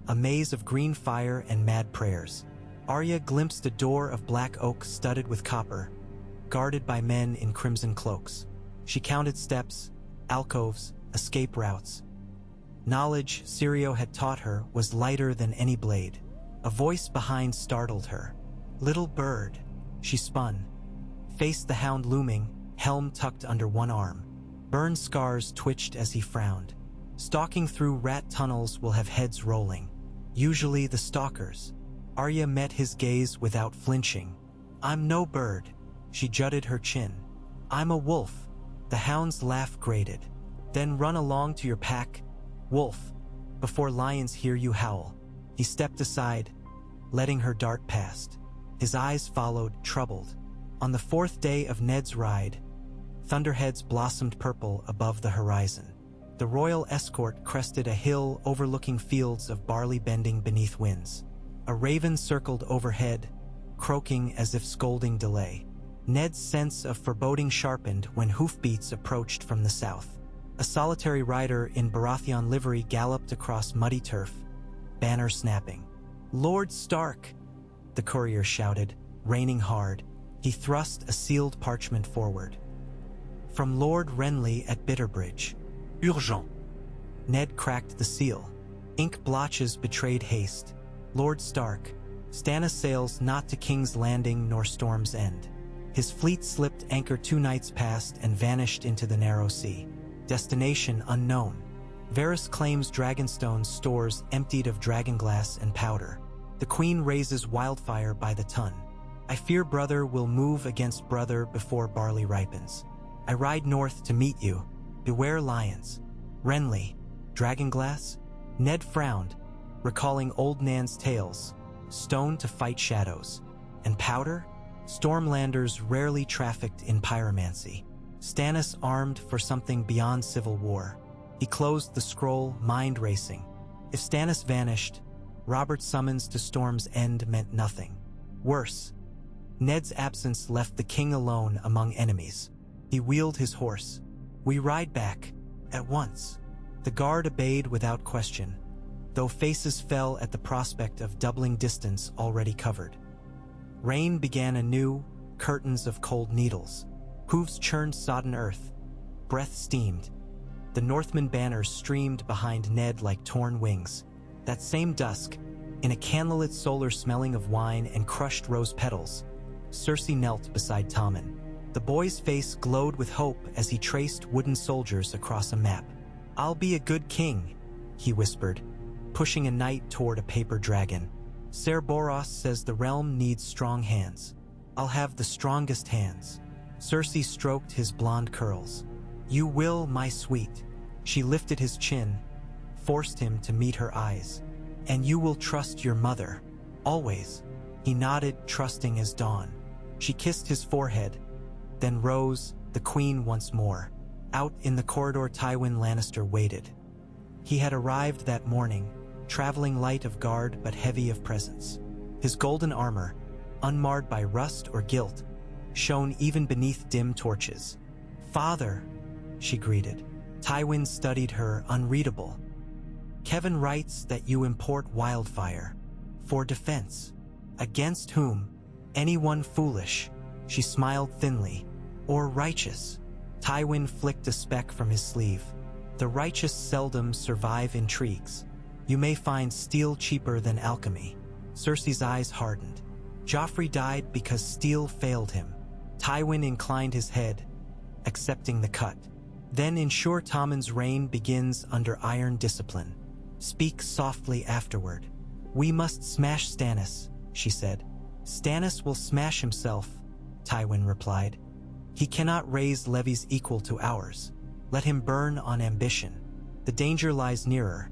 Speaker 1: a maze of green fire and mad prayers. Arya glimpsed a door of black oak studded with copper, guarded by men in crimson cloaks. She counted steps, alcoves, escape routes. Knowledge, Syrio had taught her, was lighter than any blade. A voice behind startled her. "Little bird." She spun, faced the hound looming, helm tucked under one arm. Burn scars twitched as he frowned. "Stalking through rat tunnels will have heads rolling. Usually the stalkers." Arya met his gaze without flinching. "I'm no bird." She jutted her chin. "I'm a wolf." The hound's laugh grated. "Then run along to your pack, wolf, before lions hear you howl." He stepped aside, letting her dart past. His eyes followed, troubled. On the fourth day of Ned's ride, thunderheads blossomed purple above the horizon. The royal escort crested a hill overlooking fields of barley bending beneath winds. A raven circled overhead, croaking as if scolding delay. Ned's sense of foreboding sharpened when hoofbeats approached from the south. A solitary rider in Baratheon livery galloped across muddy turf, banner snapping. "Lord Stark!" the courier shouted, reining hard. He thrust a sealed parchment forward. "From Lord Renly at Bitterbridge. Urgent." Ned cracked the seal. Ink blotches betrayed haste. "Lord Stark, Stannis sails not to King's Landing nor Storm's End. His fleet slipped anchor 2 nights past and vanished into the narrow sea. Destination unknown. Varys claims Dragonstone's stores emptied of dragonglass and powder. The Queen raises wildfire by the ton. I fear brother will move against brother before barley ripens. I ride north to meet you. Beware lions. Renly. Dragonglass?" Ned frowned, recalling old Nan's tales. stone to fight shadows. And powder? Stormlanders rarely trafficked in pyromancy. Stannis armed for something beyond civil war. He closed the scroll, mind racing. If Stannis vanished, Robert's summons to Storm's End meant nothing. Worse, Ned's absence left the king alone among enemies. He wheeled his horse. "We ride back, at once." The guard obeyed without question, though faces fell at the prospect of doubling distance already covered. Rain began anew, curtains of cold needles. Hooves churned sodden earth. Breath steamed. The Northman banners streamed behind Ned like torn wings. That same dusk, in a candlelit solar smelling of wine and crushed rose petals, Cersei knelt beside Tommen. The boy's face glowed with hope as he traced wooden soldiers across a map. "I'll be a good king," he whispered, pushing a knight toward a paper dragon. "Ser Boros says the realm needs strong hands. I'll have the strongest hands." Cersei stroked his blonde curls. "You will, my sweet." She lifted his chin, forced him to meet her eyes. "And you will trust your mother, always." He nodded, trusting as dawn. She kissed his forehead, then rose, the queen once more. Out in the corridor, Tywin Lannister waited. He had arrived that morning, traveling light of guard but heavy of presence. His golden armor, unmarred by rust or gilt, shone even beneath dim torches. "Father," she greeted. Tywin studied her, unreadable. "Kevin writes that you import wildfire. For defense. Against whom? Anyone foolish," she smiled thinly, "or righteous." Tywin flicked a speck from his sleeve. "The righteous seldom survive intrigues. You may find steel cheaper than alchemy." Cersei's eyes hardened. "Joffrey died because steel failed him." Tywin inclined his head, accepting the cut. "Then ensure Tommen's reign begins under iron discipline. Speak softly afterward." "We must smash Stannis," she said. "Stannis will smash himself," Tywin replied. "He cannot raise levies equal to ours. Let him burn on ambition. The danger lies nearer.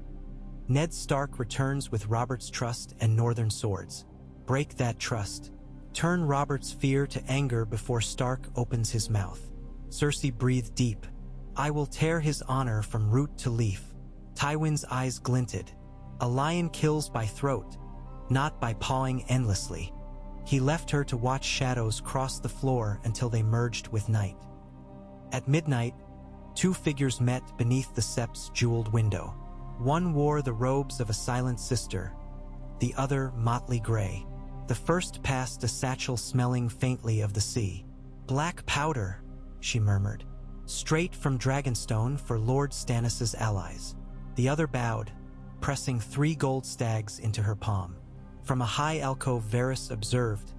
Speaker 1: Ned Stark returns with Robert's trust and northern swords. Break that trust. Turn Robert's fear to anger before Stark opens his mouth." Cersei breathed deep. "I will tear his honor from root to leaf." Tywin's eyes glinted. "A lion kills by throat, not by pawing endlessly." He left her to watch shadows cross the floor until they merged with night. At midnight, two figures met beneath the sept's jeweled window. One wore the robes of a silent sister, the other motley gray. The first passed a satchel smelling faintly of the sea. "Black powder," she murmured. "Straight from Dragonstone for Lord Stannis's allies." The other bowed, pressing 3 gold stags into her palm. From a high alcove, Varys observed,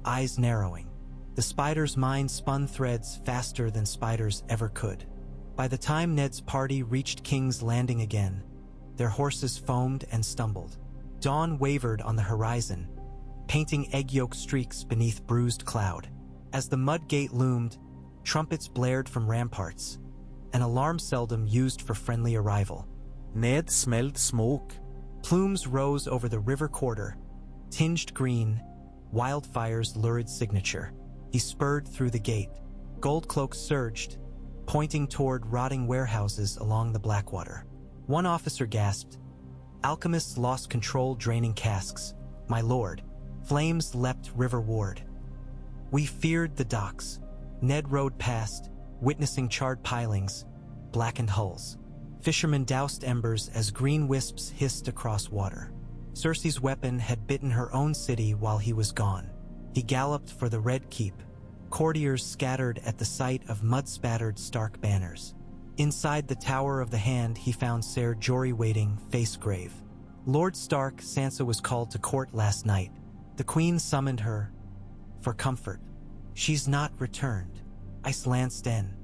Speaker 1: eyes narrowing. The spider's mind spun threads faster than spiders ever could. By the time Ned's party reached King's Landing again, their horses foamed and stumbled. Dawn wavered on the horizon, painting egg yolk streaks beneath bruised cloud. As the mud gate loomed, trumpets blared from ramparts, an alarm seldom used for friendly arrival. Ned smelled smoke. Plumes rose over the river quarter, tinged green, wildfire's lurid signature. He spurred through the gate. Gold cloaks surged, pointing toward rotting warehouses along the Blackwater. One officer gasped, "Alchemists lost control, draining casks. My lord." Flames leapt riverward. "We feared the docks." Ned rode past, witnessing charred pilings, blackened hulls. Fishermen doused embers as green wisps hissed across water. Cersei's weapon had bitten her own city while he was gone. He galloped for the Red Keep, courtiers scattered at the sight of mud-spattered Stark banners. Inside the Tower of the Hand, he found Ser Jorah waiting, face grave. "Lord Stark, Sansa was called to court last night. The Queen summoned her for comfort. She's not returned. Icelandsten.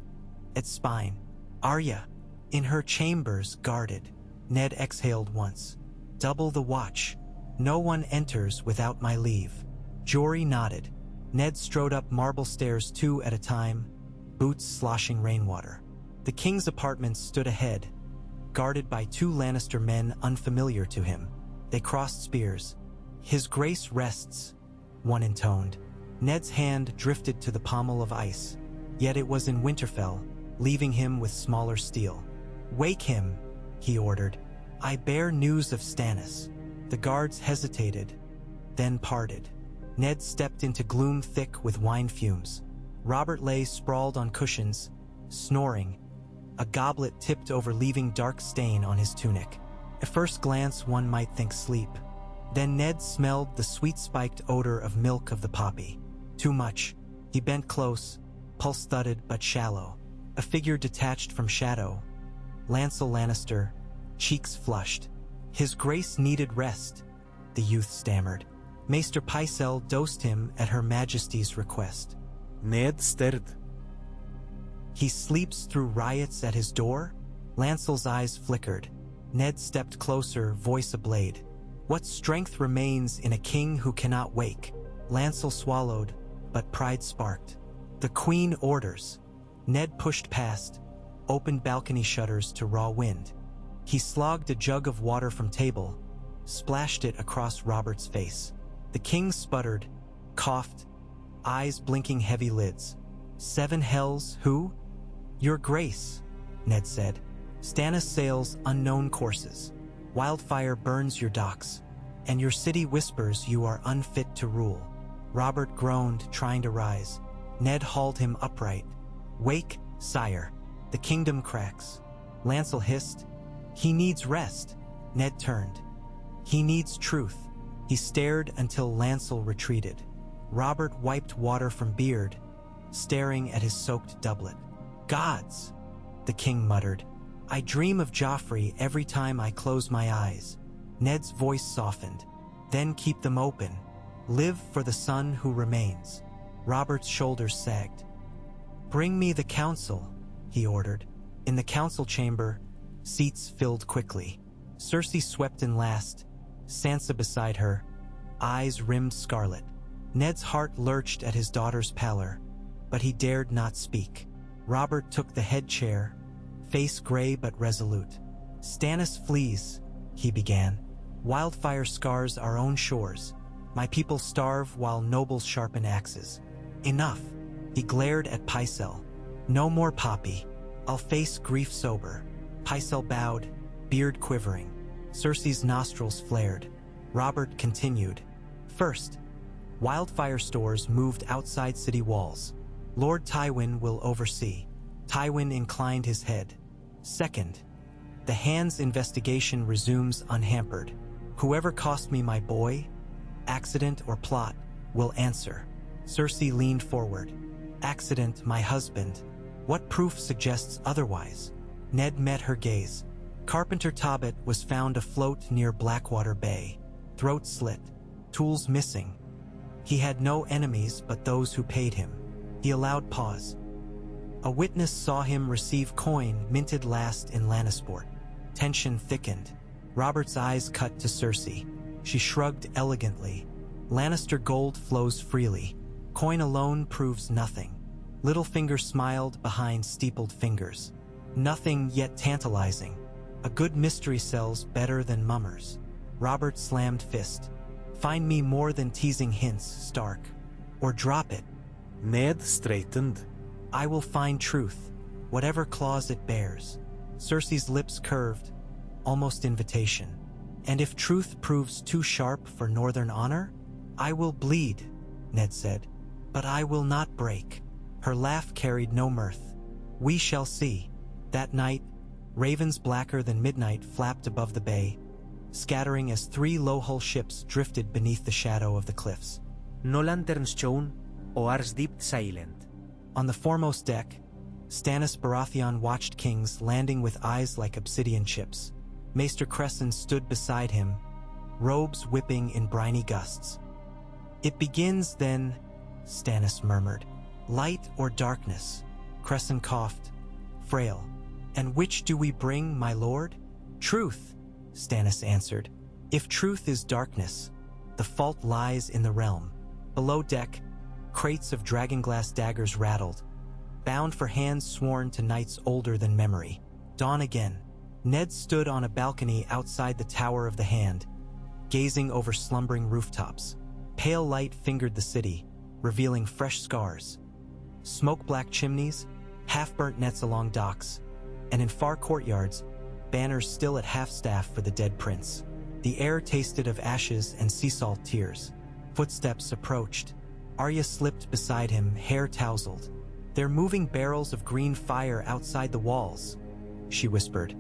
Speaker 1: At Spine. Arya. In her chambers, guarded." Ned exhaled once. "Double the watch. No one enters without my leave." Jory nodded. Ned strode up marble stairs 2 at a time, boots sloshing rainwater. The king's apartments stood ahead, guarded by 2 Lannister men unfamiliar to him. They crossed spears, "His Grace rests," one intoned. Ned's hand drifted to the pommel of ice, yet it was in Winterfell, leaving him with smaller steel. "Wake him," he ordered. "I bear news of Stannis." The guards hesitated, then parted. Ned stepped into gloom thick with wine fumes. Robert lay sprawled on cushions, snoring, a goblet tipped over leaving dark stain on his tunic. At first glance one might think sleep. Then Ned smelled the sweet-spiked odor of milk of the poppy. Too much. He bent close, pulse-thudded but shallow. A figure detached from shadow. Lancel Lannister, cheeks flushed. "His Grace needed rest," the youth stammered. Maester Pycelle dosed him at Her Majesty's request.
Speaker 2: Ned stared.
Speaker 1: "He sleeps through riots at his door?" Lancel's eyes flickered. Ned stepped closer, voice ablade. "What strength remains in a king who cannot wake?" Lancel swallowed, but pride sparked. "The Queen orders." Ned pushed past, opened balcony shutters to raw wind. He slogged a jug of water from table, splashed it across Robert's face. The king sputtered, coughed, eyes blinking heavy lids. "7 hells, who?" "Your Grace," Ned said. "Stannis sails unknown courses. Wildfire burns your docks, and your city whispers you are unfit to rule." Robert groaned, trying to rise. Ned hauled him upright. "Wake, sire. The kingdom cracks." Lancel hissed. "He needs rest." Ned turned. "He needs truth." He stared until Lancel retreated. Robert wiped water from beard, staring at his soaked doublet. "Gods," the king muttered. "I dream of Joffrey every time I close my eyes." Ned's voice softened. "Then keep them open. Live for the son who remains." Robert's shoulders sagged. "Bring me the council," he ordered. In the council chamber, seats filled quickly. Cersei swept in last, Sansa beside her, eyes rimmed scarlet. Ned's heart lurched at his daughter's pallor, but he dared not speak. Robert took the head chair, face gray but resolute. "Stannis flees," he began. "Wildfire scars our own shores. My people starve while nobles sharpen axes. Enough." He glared at Pycelle. "No more poppy. I'll face grief sober." Pycelle bowed, beard quivering. Cersei's nostrils flared. Robert continued. "First, wildfire stores moved outside city walls. Lord Tywin will oversee." Tywin inclined his head. "Second, the Hands investigation resumes unhampered. Whoever cost me my boy, accident or plot, will answer." Cersei leaned forward. "Accident, my husband. What proof suggests otherwise?" Ned met her gaze. Carpenter Tobbit was found afloat near Blackwater Bay. Throat slit, tools missing. He had no enemies but those who paid him. He allowed pause. "A witness saw him receive coin minted last in Lannisport." Tension thickened. Robert's eyes cut to Cersei. She shrugged elegantly. "Lannister gold flows freely. Coin alone proves nothing." Littlefinger smiled behind steepled fingers. "Nothing yet tantalizing. A good mystery sells better than mummers." Robert slammed fist. "Find me more than teasing hints, Stark. Or drop it."
Speaker 2: Ned straightened.
Speaker 1: "I will find truth, whatever claws it bears." Cersei's lips curved, almost invitation. "And if truth proves too sharp for northern honor, I will bleed," Ned said. "But I will not break." Her laugh carried no mirth. "We shall see." That night, ravens blacker than midnight flapped above the bay, scattering as 3 low-hull ships drifted beneath the shadow of the cliffs.
Speaker 2: No lanterns shone, or ars deep silent.
Speaker 1: On the foremost deck, Stannis Baratheon watched kings landing with eyes like obsidian chips. Maester Cresson stood beside him, robes whipping in briny gusts. "It begins then," Stannis murmured. "Light or darkness?" Cresson coughed, frail. "And which do we bring, my lord?" "Truth," Stannis answered. "If truth is darkness, the fault lies in the realm." Below deck, crates of dragonglass daggers rattled, bound for hands sworn to knights older than memory. Dawn again. Ned stood on a balcony outside the Tower of the Hand, gazing over slumbering rooftops. Pale light fingered the city, revealing fresh scars. Smoke-black chimneys, half-burnt nets along docks, and in far courtyards, banners still at half-staff for the dead prince. The air tasted of ashes and sea salt tears. Footsteps approached. Arya slipped beside him, hair tousled. "They're moving barrels of green fire outside the walls," she whispered,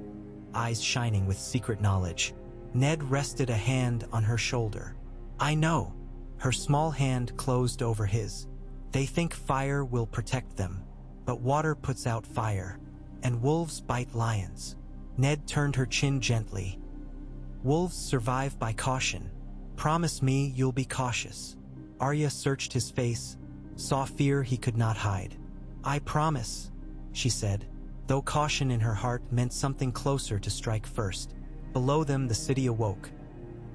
Speaker 1: eyes shining with secret knowledge. Ned rested a hand on her shoulder. "I know." Her small hand closed over his. "They think fire will protect them, but water puts out fire, and wolves bite lions." Ned turned her chin gently. "Wolves survive by caution. Promise me you'll be cautious." Arya searched his face, saw fear he could not hide. "I promise," she said, though caution in her heart meant something closer to strike first. Below them, the city awoke.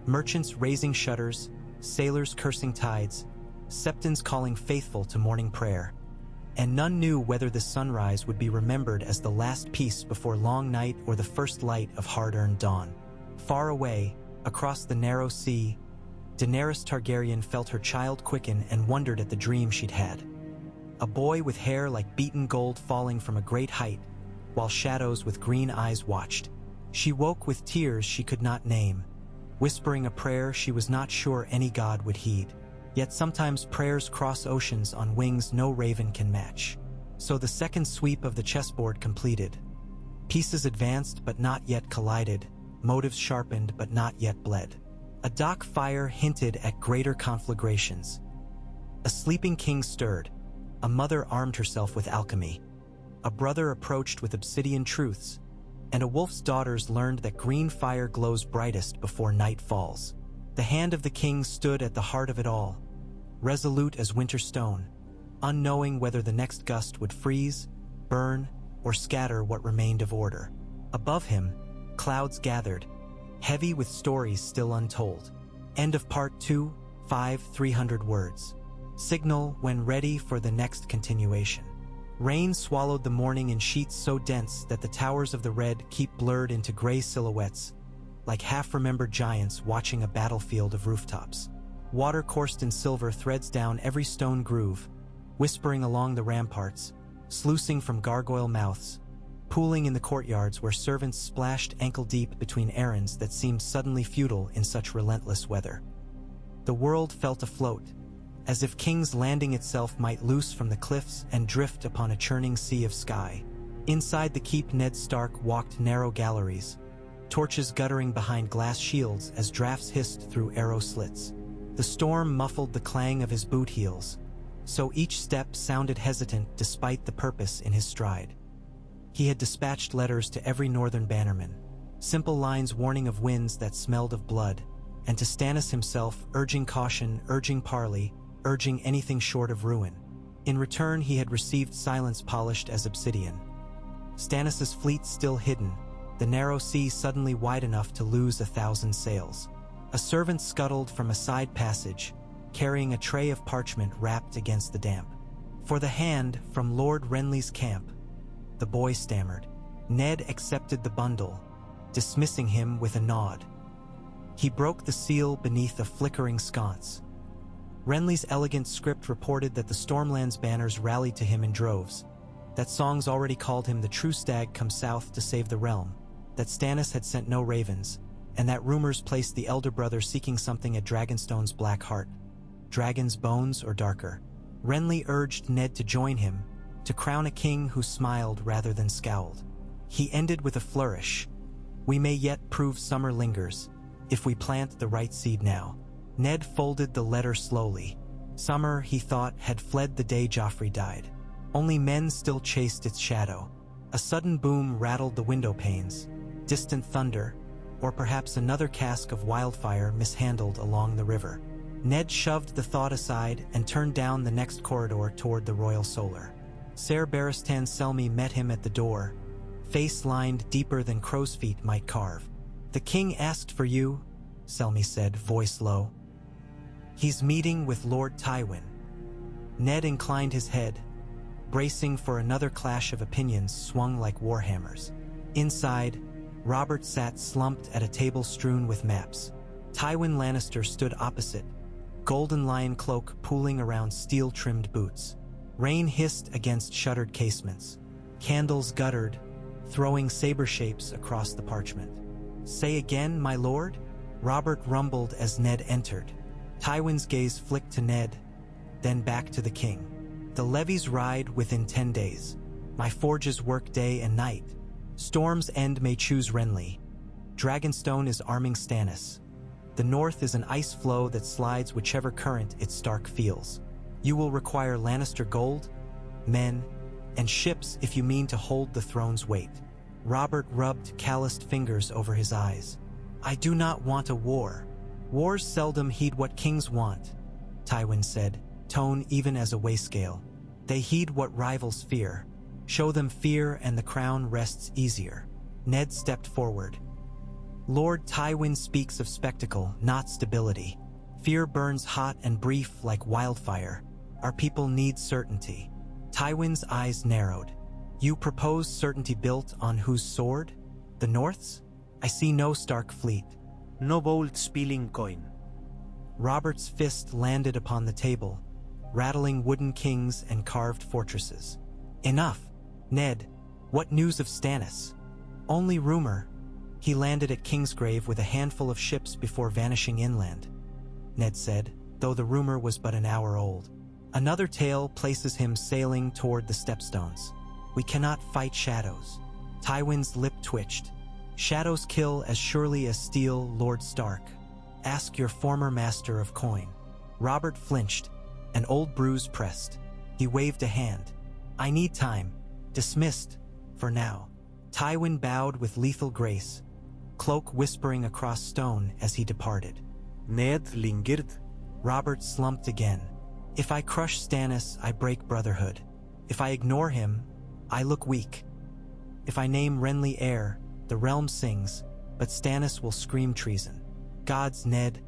Speaker 1: Merchants raising shutters, sailors cursing tides, septons calling faithful to morning prayer. And none knew whether the sunrise would be remembered as the last peace before long night or the first light of hard-earned dawn. Far away, across the narrow sea, Daenerys Targaryen felt her child quicken and wondered at the dream she'd had. A boy with hair like beaten gold falling from a great height, while shadows with green eyes watched. She woke with tears she could not name, whispering a prayer she was not sure any god would heed. Yet sometimes prayers cross oceans on wings no raven can match. So the second sweep of the chessboard completed. Pieces advanced but not yet collided, motives sharpened but not yet bled. A dock fire hinted at greater conflagrations. A sleeping king stirred. A mother armed herself with alchemy. A brother approached with obsidian truths. And a wolf's daughters learned that green fire glows brightest before night falls. The hand of the king stood at the heart of it all, resolute as winter stone, unknowing whether the next gust would freeze, burn, or scatter what remained of order. Above him, clouds gathered, heavy with stories still untold. End of Part 2, 300 words. Signal when ready for the next continuation. Rain swallowed the morning in sheets so dense that the towers of the Red Keep blurred into gray silhouettes, like half-remembered giants watching a battlefield of rooftops. Water coursed in silver threads down every stone groove, whispering along the ramparts, sluicing from gargoyle mouths, pooling in the courtyards where servants splashed ankle-deep between errands that seemed suddenly futile in such relentless weather. The world felt afloat, as if King's Landing itself might loose from the cliffs and drift upon a churning sea of sky. Inside the keep, Ned Stark walked narrow galleries, torches guttering behind glass shields as drafts hissed through arrow slits. The storm muffled the clang of his boot heels, so each step sounded hesitant despite the purpose in his stride. He had dispatched letters to every northern bannerman, simple lines warning of winds that smelled of blood, and to Stannis himself, urging caution, urging parley, urging anything short of ruin. In return, he had received silence polished as obsidian. Stannis's fleet still hidden, the narrow sea suddenly wide enough to lose 1,000 sails. A servant scuttled from a side passage, carrying a tray of parchment wrapped against the damp. "For the hand from Lord Renly's camp," the boy stammered. Ned accepted the bundle, dismissing him with a nod. He broke the seal beneath a flickering sconce. Renly's elegant script reported that the Stormlands banners rallied to him in droves, that songs already called him the true stag come south to save the realm, that Stannis had sent no ravens, and that rumors placed the elder brother seeking something at Dragonstone's black heart, dragon's bones or darker. Renly urged Ned to join him, to crown a king who smiled rather than scowled. He ended with a flourish. "We may yet prove summer lingers, if we plant the right seed now." Ned folded the letter slowly. Summer, he thought, had fled the day Joffrey died. Only men still chased its shadow. A sudden boom rattled the window panes, distant thunder, or perhaps another cask of wildfire mishandled along the river. Ned shoved the thought aside and turned down the next corridor toward the Royal Solar. Ser Barristan Selmy met him at the door, face lined deeper than crow's feet might carve. "The king asked for you," Selmy said, voice low. "He's meeting with Lord Tywin." Ned inclined his head, bracing for another clash of opinions swung like warhammers. Inside, Robert sat slumped at a table strewn with maps. Tywin Lannister stood opposite, golden lion cloak pooling around steel-trimmed boots. Rain hissed against shuttered casements. Candles guttered, throwing saber shapes across the parchment. "Say again, my lord?" Robert rumbled as Ned entered. Tywin's gaze flicked to Ned, then back to the king. "The levies ride within 10 days. My forges work day and night. Storm's End may choose Renly. Dragonstone is arming Stannis. The north is an ice flow that slides whichever current its Stark feels. You will require Lannister gold, men, and ships if you mean to hold the throne's weight." Robert rubbed calloused fingers over his eyes. "I do not want a war. Wars seldom heed what kings want," Tywin said, tone even as a weighscale. "They heed what rivals fear. Show them fear and the crown rests easier." Ned stepped forward. "Lord Tywin speaks of spectacle, not stability. Fear burns hot and brief like wildfire. Our people need certainty." Tywin's eyes narrowed. "You propose certainty built on whose sword? The North's? I see no Stark fleet."
Speaker 2: No bold spilling coin.
Speaker 1: Robert's fist landed upon the table, rattling wooden kings and carved fortresses. "Enough. Ned, what news of Stannis?" "Only rumor. He landed at Kingsgrave with a handful of ships before vanishing inland," Ned said, though the rumor was but an hour old. "Another tale places him sailing toward the Stepstones. We cannot fight shadows." Tywin's lip twitched. "Shadows kill as surely as steel, Lord Stark. Ask your former master of coin." Robert flinched, an old bruise pressed. He waved a hand. "I need time. Dismissed, for now." Tywin bowed with lethal grace, cloak whispering across stone as he departed.
Speaker 2: Ned lingered.
Speaker 1: Robert slumped again. "If I crush Stannis, I break brotherhood. If I ignore him, I look weak. If I name Renly heir, the realm sings, but Stannis will scream treason. Gods, Ned,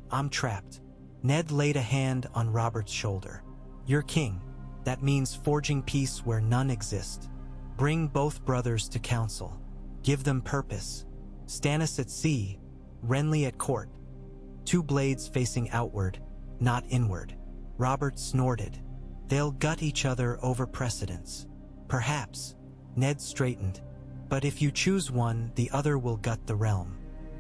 Speaker 1: I'm trapped." Ned laid a hand on Robert's shoulder. "You're king. That means forging peace where none exist. Bring both brothers to council. Give them purpose. Stannis at sea, Renly at court. Two blades facing outward, not inward." Robert snorted. "They'll gut each other over precedence." "Perhaps." Ned straightened. "But if you choose one, the other will gut the realm.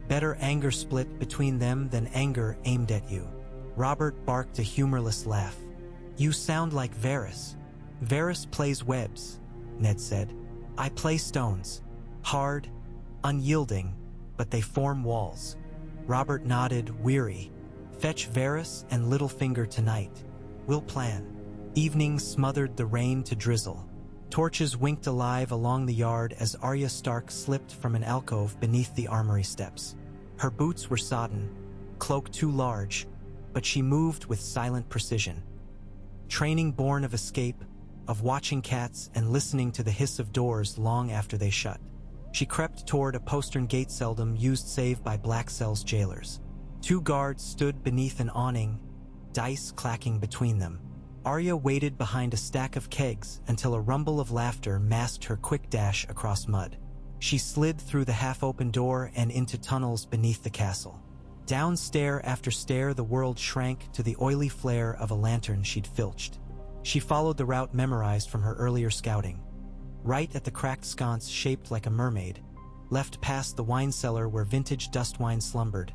Speaker 1: Better anger split between them than anger aimed at you." Robert barked a humorless laugh. "You sound like Varys." "Varys plays webs," Ned said. "I play stones. Hard, unyielding, but they form walls." Robert nodded, weary. "Fetch Varys and Littlefinger tonight. We'll plan." Evening smothered the rain to drizzle. Torches winked alive along the yard as Arya Stark slipped from an alcove beneath the armory steps. Her boots were sodden, cloak too large, but she moved with silent precision. Training born of escape, of watching cats and listening to the hiss of doors long after they shut. She crept toward a postern gate seldom used save by Black Cell's jailers. Two guards stood beneath an awning, dice clacking between them. Arya waited behind a stack of kegs until a rumble of laughter masked her quick dash across mud. She slid through the half-open door and into tunnels beneath the castle. Down stair after stair the world shrank to the oily flare of a lantern she'd filched. She followed the route memorized from her earlier scouting. Right at the cracked sconce shaped like a mermaid, left past the wine cellar where vintage dust wine slumbered,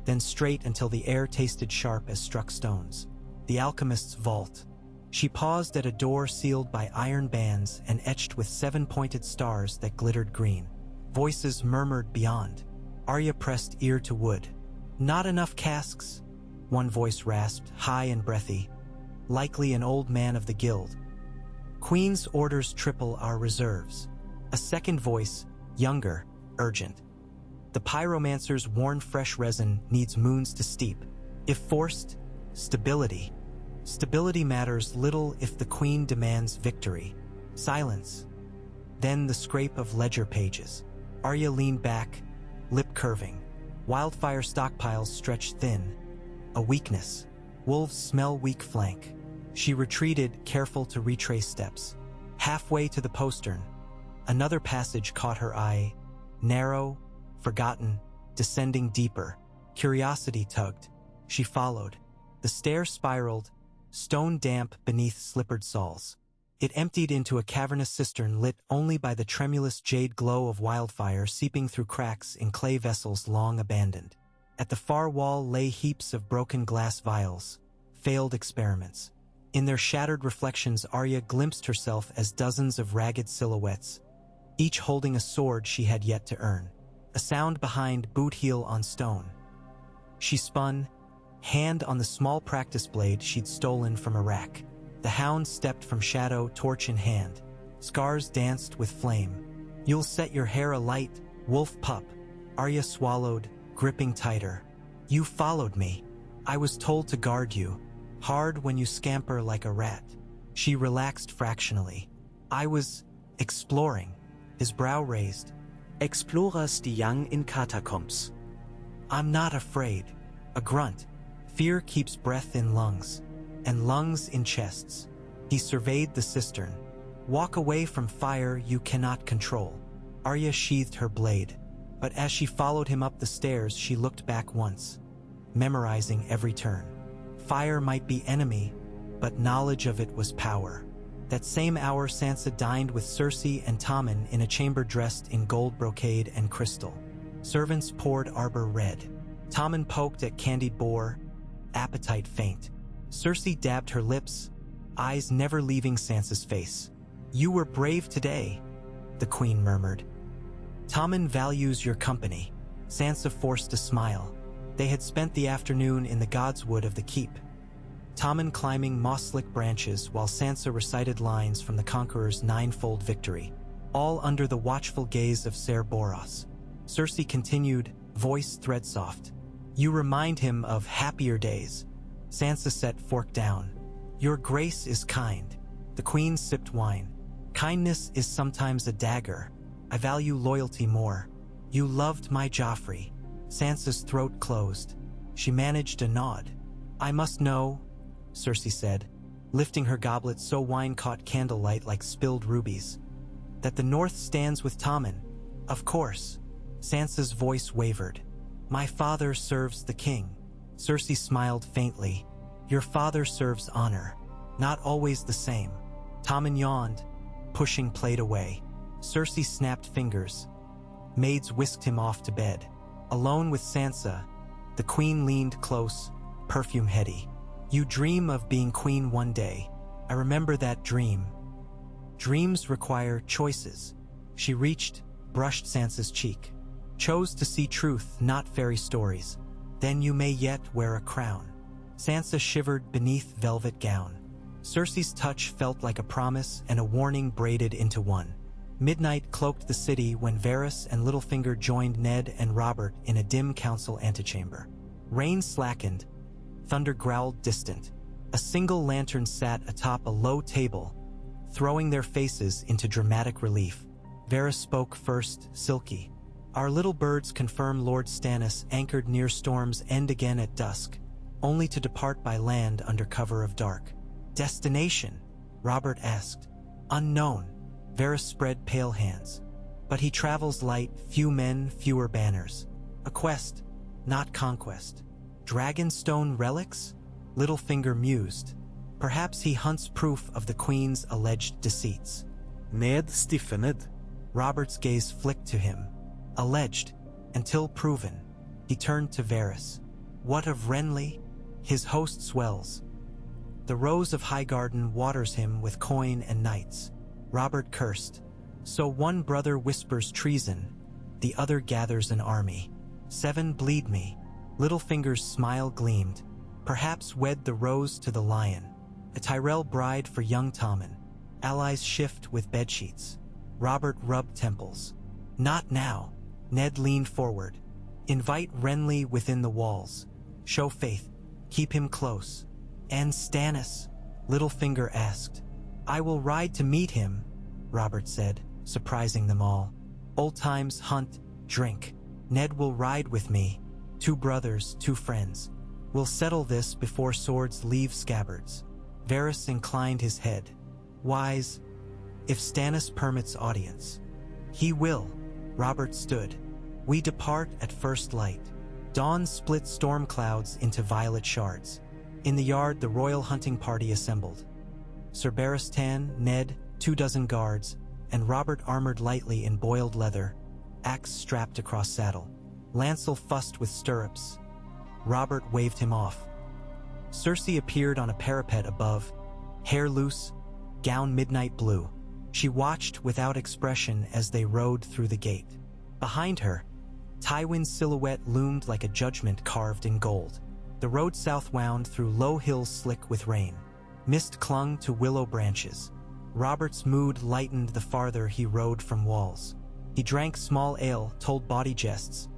Speaker 1: then straight until the air tasted sharp as struck stones. The alchemist's vault. She paused at a door sealed by iron bands and etched with 7-pointed stars that glittered green. Voices murmured beyond. Arya pressed ear to wood. "Not enough casks," one voice rasped, high and breathy. "Likely an old man of the guild." "Queen's orders triple our reserves." A second voice, younger, urgent. "The pyromancer's worn fresh resin needs moons to steep. If forced, stability. Stability matters little if the queen demands victory." Silence. Then the scrape of ledger pages. Arya leaned back, lip curving. Wildfire stockpiles stretched thin. A weakness. Wolves smell weak flank. She retreated, careful to retrace steps. Halfway to the postern, another passage caught her eye. Narrow, forgotten, descending deeper. Curiosity tugged. She followed. The stair spiraled, stone damp beneath slippered soles. It emptied into a cavernous cistern lit only by the tremulous jade glow of wildfire seeping through cracks in clay vessels long abandoned. At the far wall lay heaps of broken glass vials, failed experiments. In their shattered reflections, Arya glimpsed herself as dozens of ragged silhouettes, each holding a sword she had yet to earn. A sound behind, boot heel on stone. She spun, hand on the small practice blade she'd stolen from a rack. The hound stepped from shadow, torch in hand. Scars danced with flame. "You'll set your hair alight, wolf pup." Arya swallowed, gripping tighter. "You followed me. I was told to guard you. Hard when you scamper like a rat." She relaxed fractionally. "I was exploring." His brow raised.
Speaker 2: Explorers die young in catacombs.
Speaker 1: "I'm not afraid." A grunt. Fear keeps breath in lungs, and lungs in chests. He surveyed the cistern. "Walk away from fire you cannot control." Arya sheathed her blade, but as she followed him up the stairs, she looked back once, memorizing every turn. Fire might be enemy, but knowledge of it was power. That same hour, Sansa dined with Cersei and Tommen in a chamber dressed in gold brocade and crystal. Servants poured arbor red. Tommen poked at candied boar, appetite faint. Cersei dabbed her lips, eyes never leaving Sansa's face. "You were brave today," the queen murmured. "Tommen values your company." Sansa forced a smile. They had spent the afternoon in the godswood of the keep, Tommen climbing moss-slick branches while Sansa recited lines from the Conqueror's ninefold victory, all under the watchful gaze of Ser Boros. Cersei continued, voice thread-soft. "You remind him of happier days." Sansa set fork down. "Your grace is kind." The queen sipped wine. "Kindness is sometimes a dagger. I value loyalty more." "You loved my Joffrey." Sansa's throat closed. She managed a nod. "I must know," Cersei said, lifting her goblet so wine caught candlelight like spilled rubies, "that the North stands with Tommen." "Of course." Sansa's voice wavered. "My father serves the king." Cersei smiled faintly. "Your father serves honor. Not always the same." Tommen yawned, pushing plate away. Cersei snapped fingers. Maids whisked him off to bed. Alone with Sansa, the queen leaned close, perfume heady. "You dream of being queen one day. I remember that dream." "Dreams require choices." She reached, brushed Sansa's cheek. "Chose to see truth, not fairy stories. Then you may yet wear a crown." Sansa shivered beneath velvet gown. Cersei's touch felt like a promise and a warning braided into one. Midnight cloaked the city when Varys and Littlefinger joined Ned and Robert in a dim council antechamber. Rain slackened. Thunder growled distant. A single lantern sat atop a low table, throwing their faces into dramatic relief. Varys spoke first, silky. "Our little birds confirm Lord Stannis anchored near Storm's End again at dusk, only to depart by land under cover of dark." "Destination?" Robert asked. "Unknown." Varys spread pale hands. "But he travels light, few men, fewer banners. A quest, not conquest." "Dragonstone relics?" Littlefinger mused. "Perhaps he hunts proof of the queen's alleged deceits."
Speaker 2: Ned stiffened.
Speaker 1: Robert's gaze flicked to him. "Alleged, until proven." He turned to Varys. "What of Renly?" His host swells. "The Rose of Highgarden waters him with coin and knights." Robert cursed. "So one brother whispers treason, the other gathers an army. 7 bleed me." Littlefinger's smile gleamed. "Perhaps wed the rose to the lion. A Tyrell bride for young Tommen. Allies shift with bedsheets." Robert rubbed temples. "Not now." Ned leaned forward. "Invite Renly within the walls. Show faith. Keep him close." "And Stannis?" Littlefinger asked. "I will ride to meet him," Robert said, surprising them all. "Old times, hunt, drink. Ned will ride with me. 2 brothers, 2 friends. We'll settle this before swords leave scabbards." Varys inclined his head. "Wise, if Stannis permits audience." "He will." Robert stood. "We depart at first light." Dawn split storm clouds into violet shards. In the yard, the royal hunting party assembled. Sir Baratheon, Ned, 24 guards, and Robert armored lightly in boiled leather, axe strapped across saddle. Lancel fussed with stirrups. Robert waved him off. Cersei appeared on a parapet above, hair loose, gown midnight blue. She watched without expression as they rode through the gate. Behind her, Tywin's silhouette loomed like a judgment carved in gold. The road south wound through low hills slick with rain. Mist clung to willow branches. Robert's mood lightened the farther he rode from walls. He drank small ale, told bawdy jests,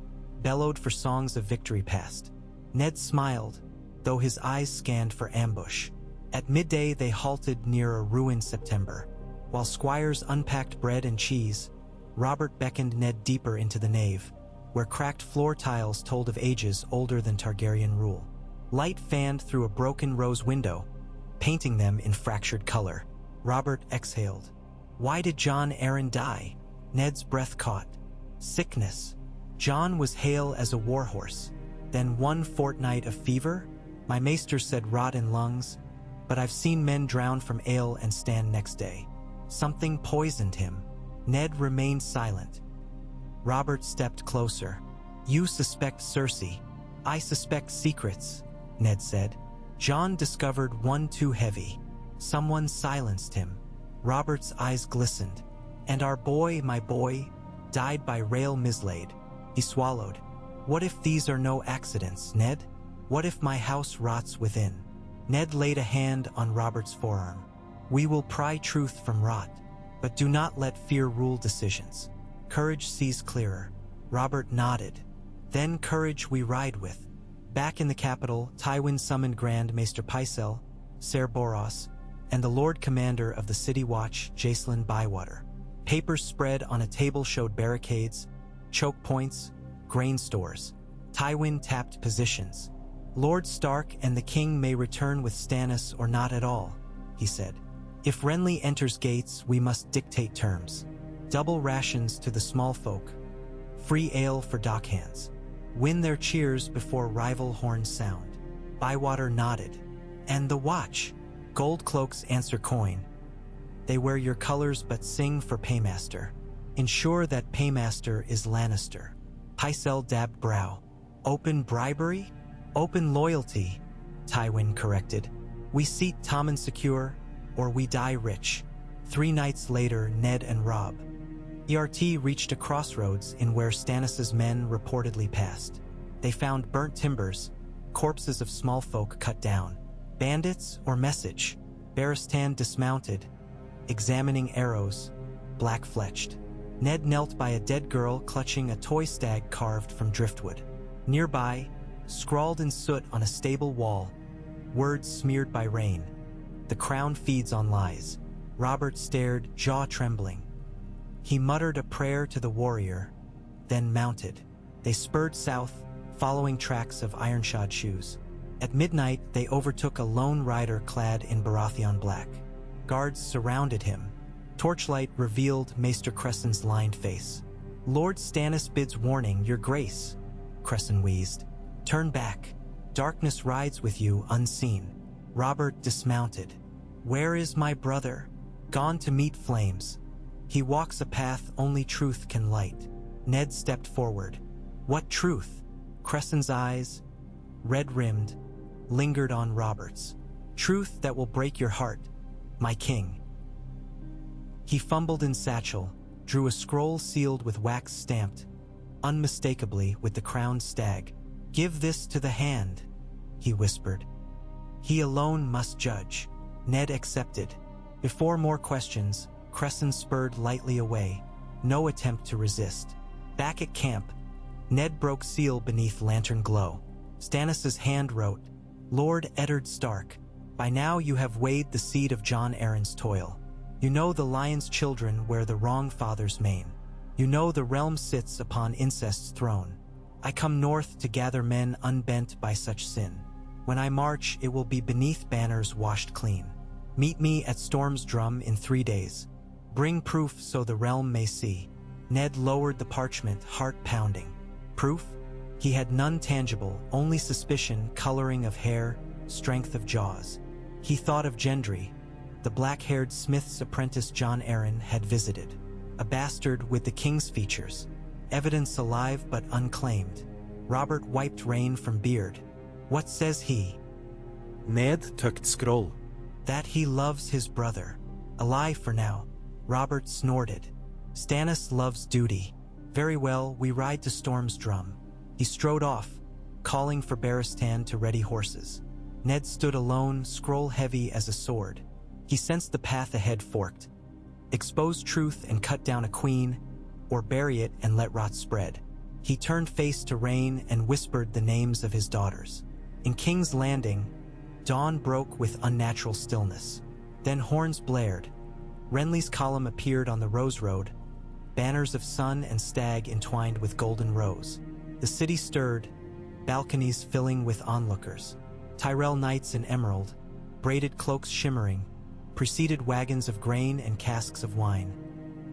Speaker 1: bellowed for songs of victory past. Ned smiled, though his eyes scanned for ambush. At midday they halted near a ruined September. While squires unpacked bread and cheese, Robert beckoned Ned deeper into the nave, where cracked floor tiles told of ages older than Targaryen rule. Light fanned through a broken rose window, painting them in fractured color. Robert exhaled. Why did Jon Arryn die? Ned's breath caught. Sickness. Jon was hale as a warhorse. Then 1 fortnight of fever? My maester said rot in lungs, but I've seen men drown from ale and stand next day. Something poisoned him. Ned remained silent. Robert stepped closer. You suspect Cersei. I suspect secrets, Ned said. Jon discovered one too heavy. Someone silenced him. Robert's eyes glistened. And our boy, my boy, died by rail mislaid. He swallowed. What if these are no accidents, Ned? What if my house rots within? Ned laid a hand on Robert's forearm. We will pry truth from rot, but do not let fear rule decisions. Courage sees clearer. Robert nodded. Then courage we ride with. Back in the capital, Tywin summoned Grand Maester Pycelle, Ser Boros, and the Lord Commander of the City Watch, Jacelyn Bywater. Papers spread on a table showed barricades, choke points, grain stores. Tywin tapped positions. Lord Stark and the king may return with Stannis or not at all, he said. If Renly enters gates, we must dictate terms. Double rations to the small folk. Free ale for dockhands. Win their cheers before rival horns sound. Bywater nodded. And the watch. Gold cloaks answer coin. They wear your colors but sing for paymaster. Ensure that paymaster is Lannister. Pycelle dabbed brow. Open bribery? Open loyalty, Tywin corrected. We seat Tommen secure, or we die rich. 3 nights later, Ned and Robb. ERT reached a crossroads in where Stannis' men reportedly passed. They found burnt timbers, corpses of small folk cut down. Bandits or message? Barristan dismounted, examining arrows, black-fletched. Ned knelt by a dead girl clutching a toy stag carved from driftwood. Nearby, scrawled in soot on a stable wall, words smeared by rain. The crown feeds on lies. Robert stared, jaw trembling. He muttered a prayer to the warrior, then mounted. They spurred south, following tracks of iron-shod shoes. At midnight, they overtook a lone rider clad in Baratheon black. Guards surrounded him. Torchlight revealed Maester Cressen's lined face. Lord Stannis bids warning, your grace, Cressen wheezed. Turn back. Darkness rides with you unseen. Robert dismounted. Where is my brother? Gone to meet flames. He walks a path only truth can light. Ned stepped forward. What truth? Cressen's eyes, red-rimmed, lingered on Robert's. Truth that will break your heart, my king. He fumbled in satchel, drew a scroll sealed with wax stamped, unmistakably with the crowned stag. Give this to the hand, he whispered. He alone must judge. Ned accepted. Before more questions, Cressen spurred lightly away. No attempt to resist. Back at camp, Ned broke seal beneath lantern glow. Stannis' hand wrote, Lord Eddard Stark, by now you have weighed the seed of Jon Arryn's toil. You know the lion's children wear the wrong father's mane. You know the realm sits upon incest's throne. I come north to gather men unbent by such sin. When I march, it will be beneath banners washed clean. Meet me at Storm's Drum in 3 days. Bring proof so the realm may see. Ned lowered the parchment, heart pounding. Proof? He had none tangible, only suspicion, coloring of hair, strength of jaws. He thought of Gendry. The black-haired smith's apprentice John Arryn had visited. A bastard with the king's features. Evidence alive but unclaimed. Robert wiped rain from beard. What says he?
Speaker 2: Ned took scroll.
Speaker 1: That he loves his brother. Alive for now. Robert snorted. Stannis loves duty. Very well, we ride to Storm's Drum. He strode off, calling for Baratheon to ready horses. Ned stood alone, scroll heavy as a sword. He sensed the path ahead forked. Expose truth and cut down a queen, or bury it and let rot spread. He turned face to rain and whispered the names of his daughters. In King's Landing, dawn broke with unnatural stillness. Then horns blared. Renly's column appeared on the Rose Road, banners of sun and stag entwined with golden rose. The city stirred, balconies filling with onlookers. Tyrell knights in emerald, braided cloaks shimmering, preceded wagons of grain and casks of wine.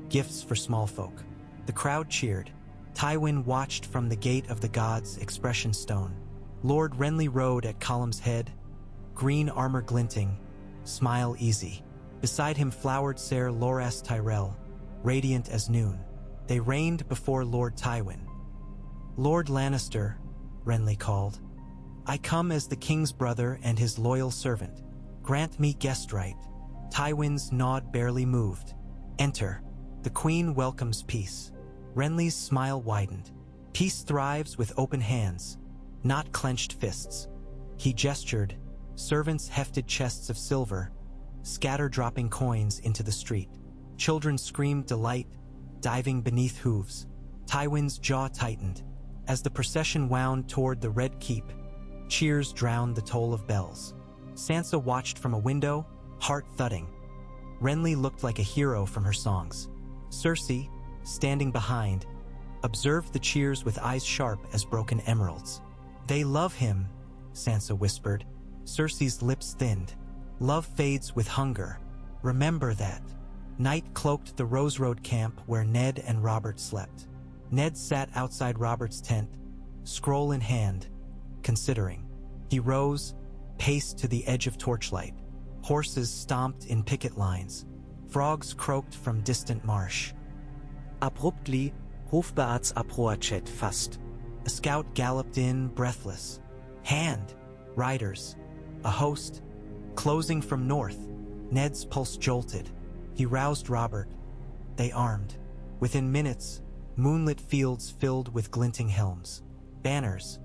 Speaker 1: Gifts for small folk. The crowd cheered. Tywin watched from the gate of the gods' expression stone. Lord Renly rode at column's head, green armor glinting, smile easy. Beside him flowered Ser Loras Tyrell, radiant as noon. They reigned before Lord Tywin. Lord Lannister, Renly called. I come as the king's brother and his loyal servant. Grant me guest right. Tywin's nod barely moved. Enter. The queen welcomes peace. Renly's smile widened. Peace thrives with open hands, not clenched fists. He gestured. Servants hefted chests of silver, scatter dropping coins into the street. Children screamed delight, diving beneath hooves. Tywin's jaw tightened. As the procession wound toward the Red Keep, cheers drowned the toll of bells. Sansa watched from a window, heart thudding. Renly looked like a hero from her songs. Cersei, standing behind, observed the cheers with eyes sharp as broken emeralds. They love him, Sansa whispered. Cersei's lips thinned. Love fades with hunger. Remember that. Night cloaked the Rose Road camp where Ned and Robert slept. Ned sat outside Robert's tent, scroll in hand, considering. He rose, paced to the edge of torchlight. Horses stomped in picket lines. Frogs croaked from distant marsh.
Speaker 2: Abruptly, hofbearts approached fast.
Speaker 1: A scout galloped in, breathless. Hand, riders, a host, closing from north. Ned's pulse jolted. He roused Robert. They armed. Within minutes, moonlit fields filled with glinting helms. Banners,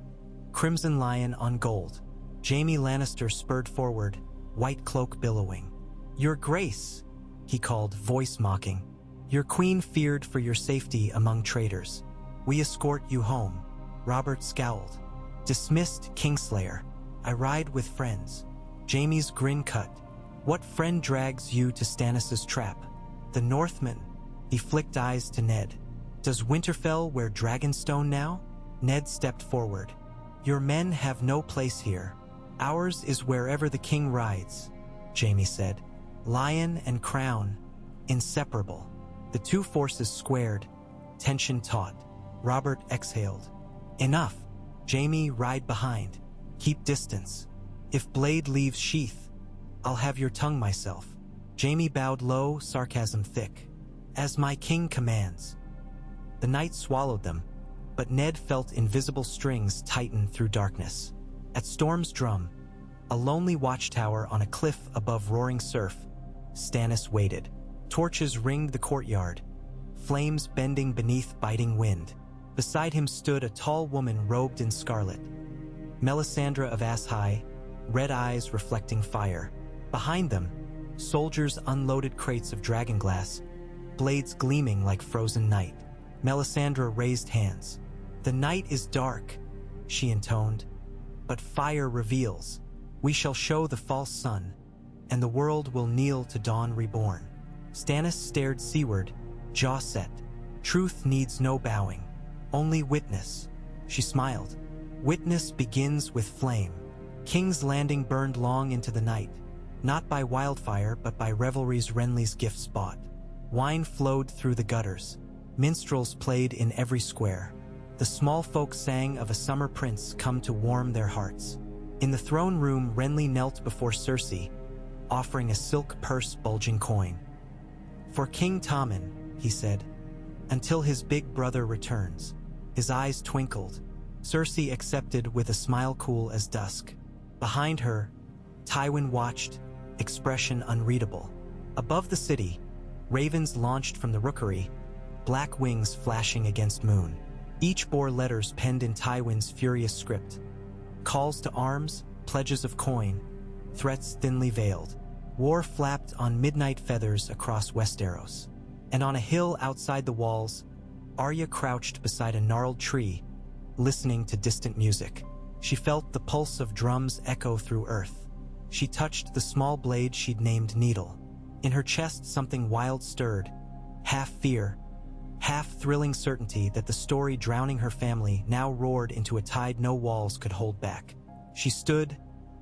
Speaker 1: crimson lion on gold. Jaime Lannister spurred forward, white cloak billowing. Your Grace, he called, voice mocking. Your queen feared for your safety among traitors. We escort you home. Robert scowled. Dismissed, Kingslayer. I ride with friends. Jaime's grin cut. What friend drags you to Stannis' trap? The Northman. He flicked eyes to Ned. Does Winterfell wear Dragonstone now? Ned stepped forward. Your men have no place here. Ours is wherever the king rides, Jaime said. Lion and crown, inseparable. The two forces squared, tension taut. Robert exhaled. Enough. Jaime, ride behind. Keep distance. If blade leaves sheath, I'll have your tongue myself. Jaime bowed low, sarcasm thick. As my king commands. The knight swallowed them, but Ned felt invisible strings tighten through darkness. At Storm's Drum, a lonely watchtower on a cliff above roaring surf, Stannis waited. Torches ringed the courtyard, flames bending beneath biting wind. Beside him stood a tall woman robed in scarlet. Melisandre of Ass-High, red eyes reflecting fire. Behind them, soldiers unloaded crates of dragonglass, blades gleaming like frozen night. Melisandre raised hands. The night is dark, she intoned, but fire reveals. We shall show the false sun, and the world will kneel to dawn reborn. Stannis stared seaward, jaw set. Truth needs no bowing, only witness. She smiled. Witness begins with flame. King's Landing burned long into the night, not by wildfire but by revelries Renly's gifts bought. Wine flowed through the gutters. Minstrels played in every square. The small folk sang of a summer prince come to warm their hearts. In the throne room, Renly knelt before Cersei, offering a silk purse bulging coin. "For King Tommen," he said, "until his big brother returns." His eyes twinkled. Cersei accepted with a smile cool as dusk. Behind her, Tywin watched, expression unreadable. Above the city, ravens launched from the rookery, black wings flashing against moon. Each bore letters penned in Tywin's furious script. Calls to arms, pledges of coin, threats thinly veiled. War flapped on midnight feathers across Westeros. And on a hill outside the walls, Arya crouched beside a gnarled tree, listening to distant music. She felt the pulse of drums echo through earth. She touched the small blade she'd named Needle. In her chest something wild stirred, half fear, half thrilling certainty that the story drowning her family now roared into a tide no walls could hold back. She stood,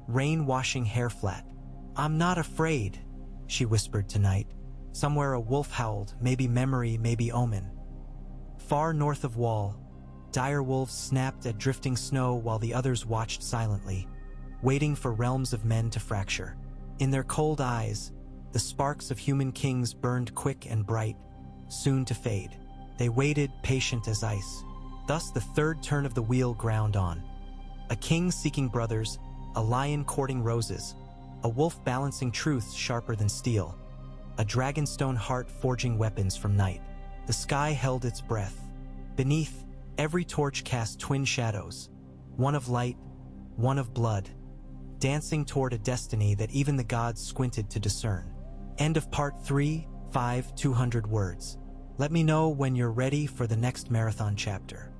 Speaker 1: rain-washing hair flat. "I'm not afraid," she whispered tonight. Somewhere a wolf howled, maybe memory, maybe omen. Far north of Wall, dire wolves snapped at drifting snow while the others watched silently, waiting for realms of men to fracture. In their cold eyes, the sparks of human kings burned quick and bright, soon to fade. They waited, patient as ice. Thus the third turn of the wheel ground on. A king seeking brothers, a lion courting roses, a wolf balancing truths sharper than steel, a dragonstone heart forging weapons from night. The sky held its breath. Beneath, every torch cast twin shadows, one of light, one of blood, dancing toward a destiny that even the gods squinted to discern. End of part 3, 200 words. Let me know when you're ready for the next marathon chapter.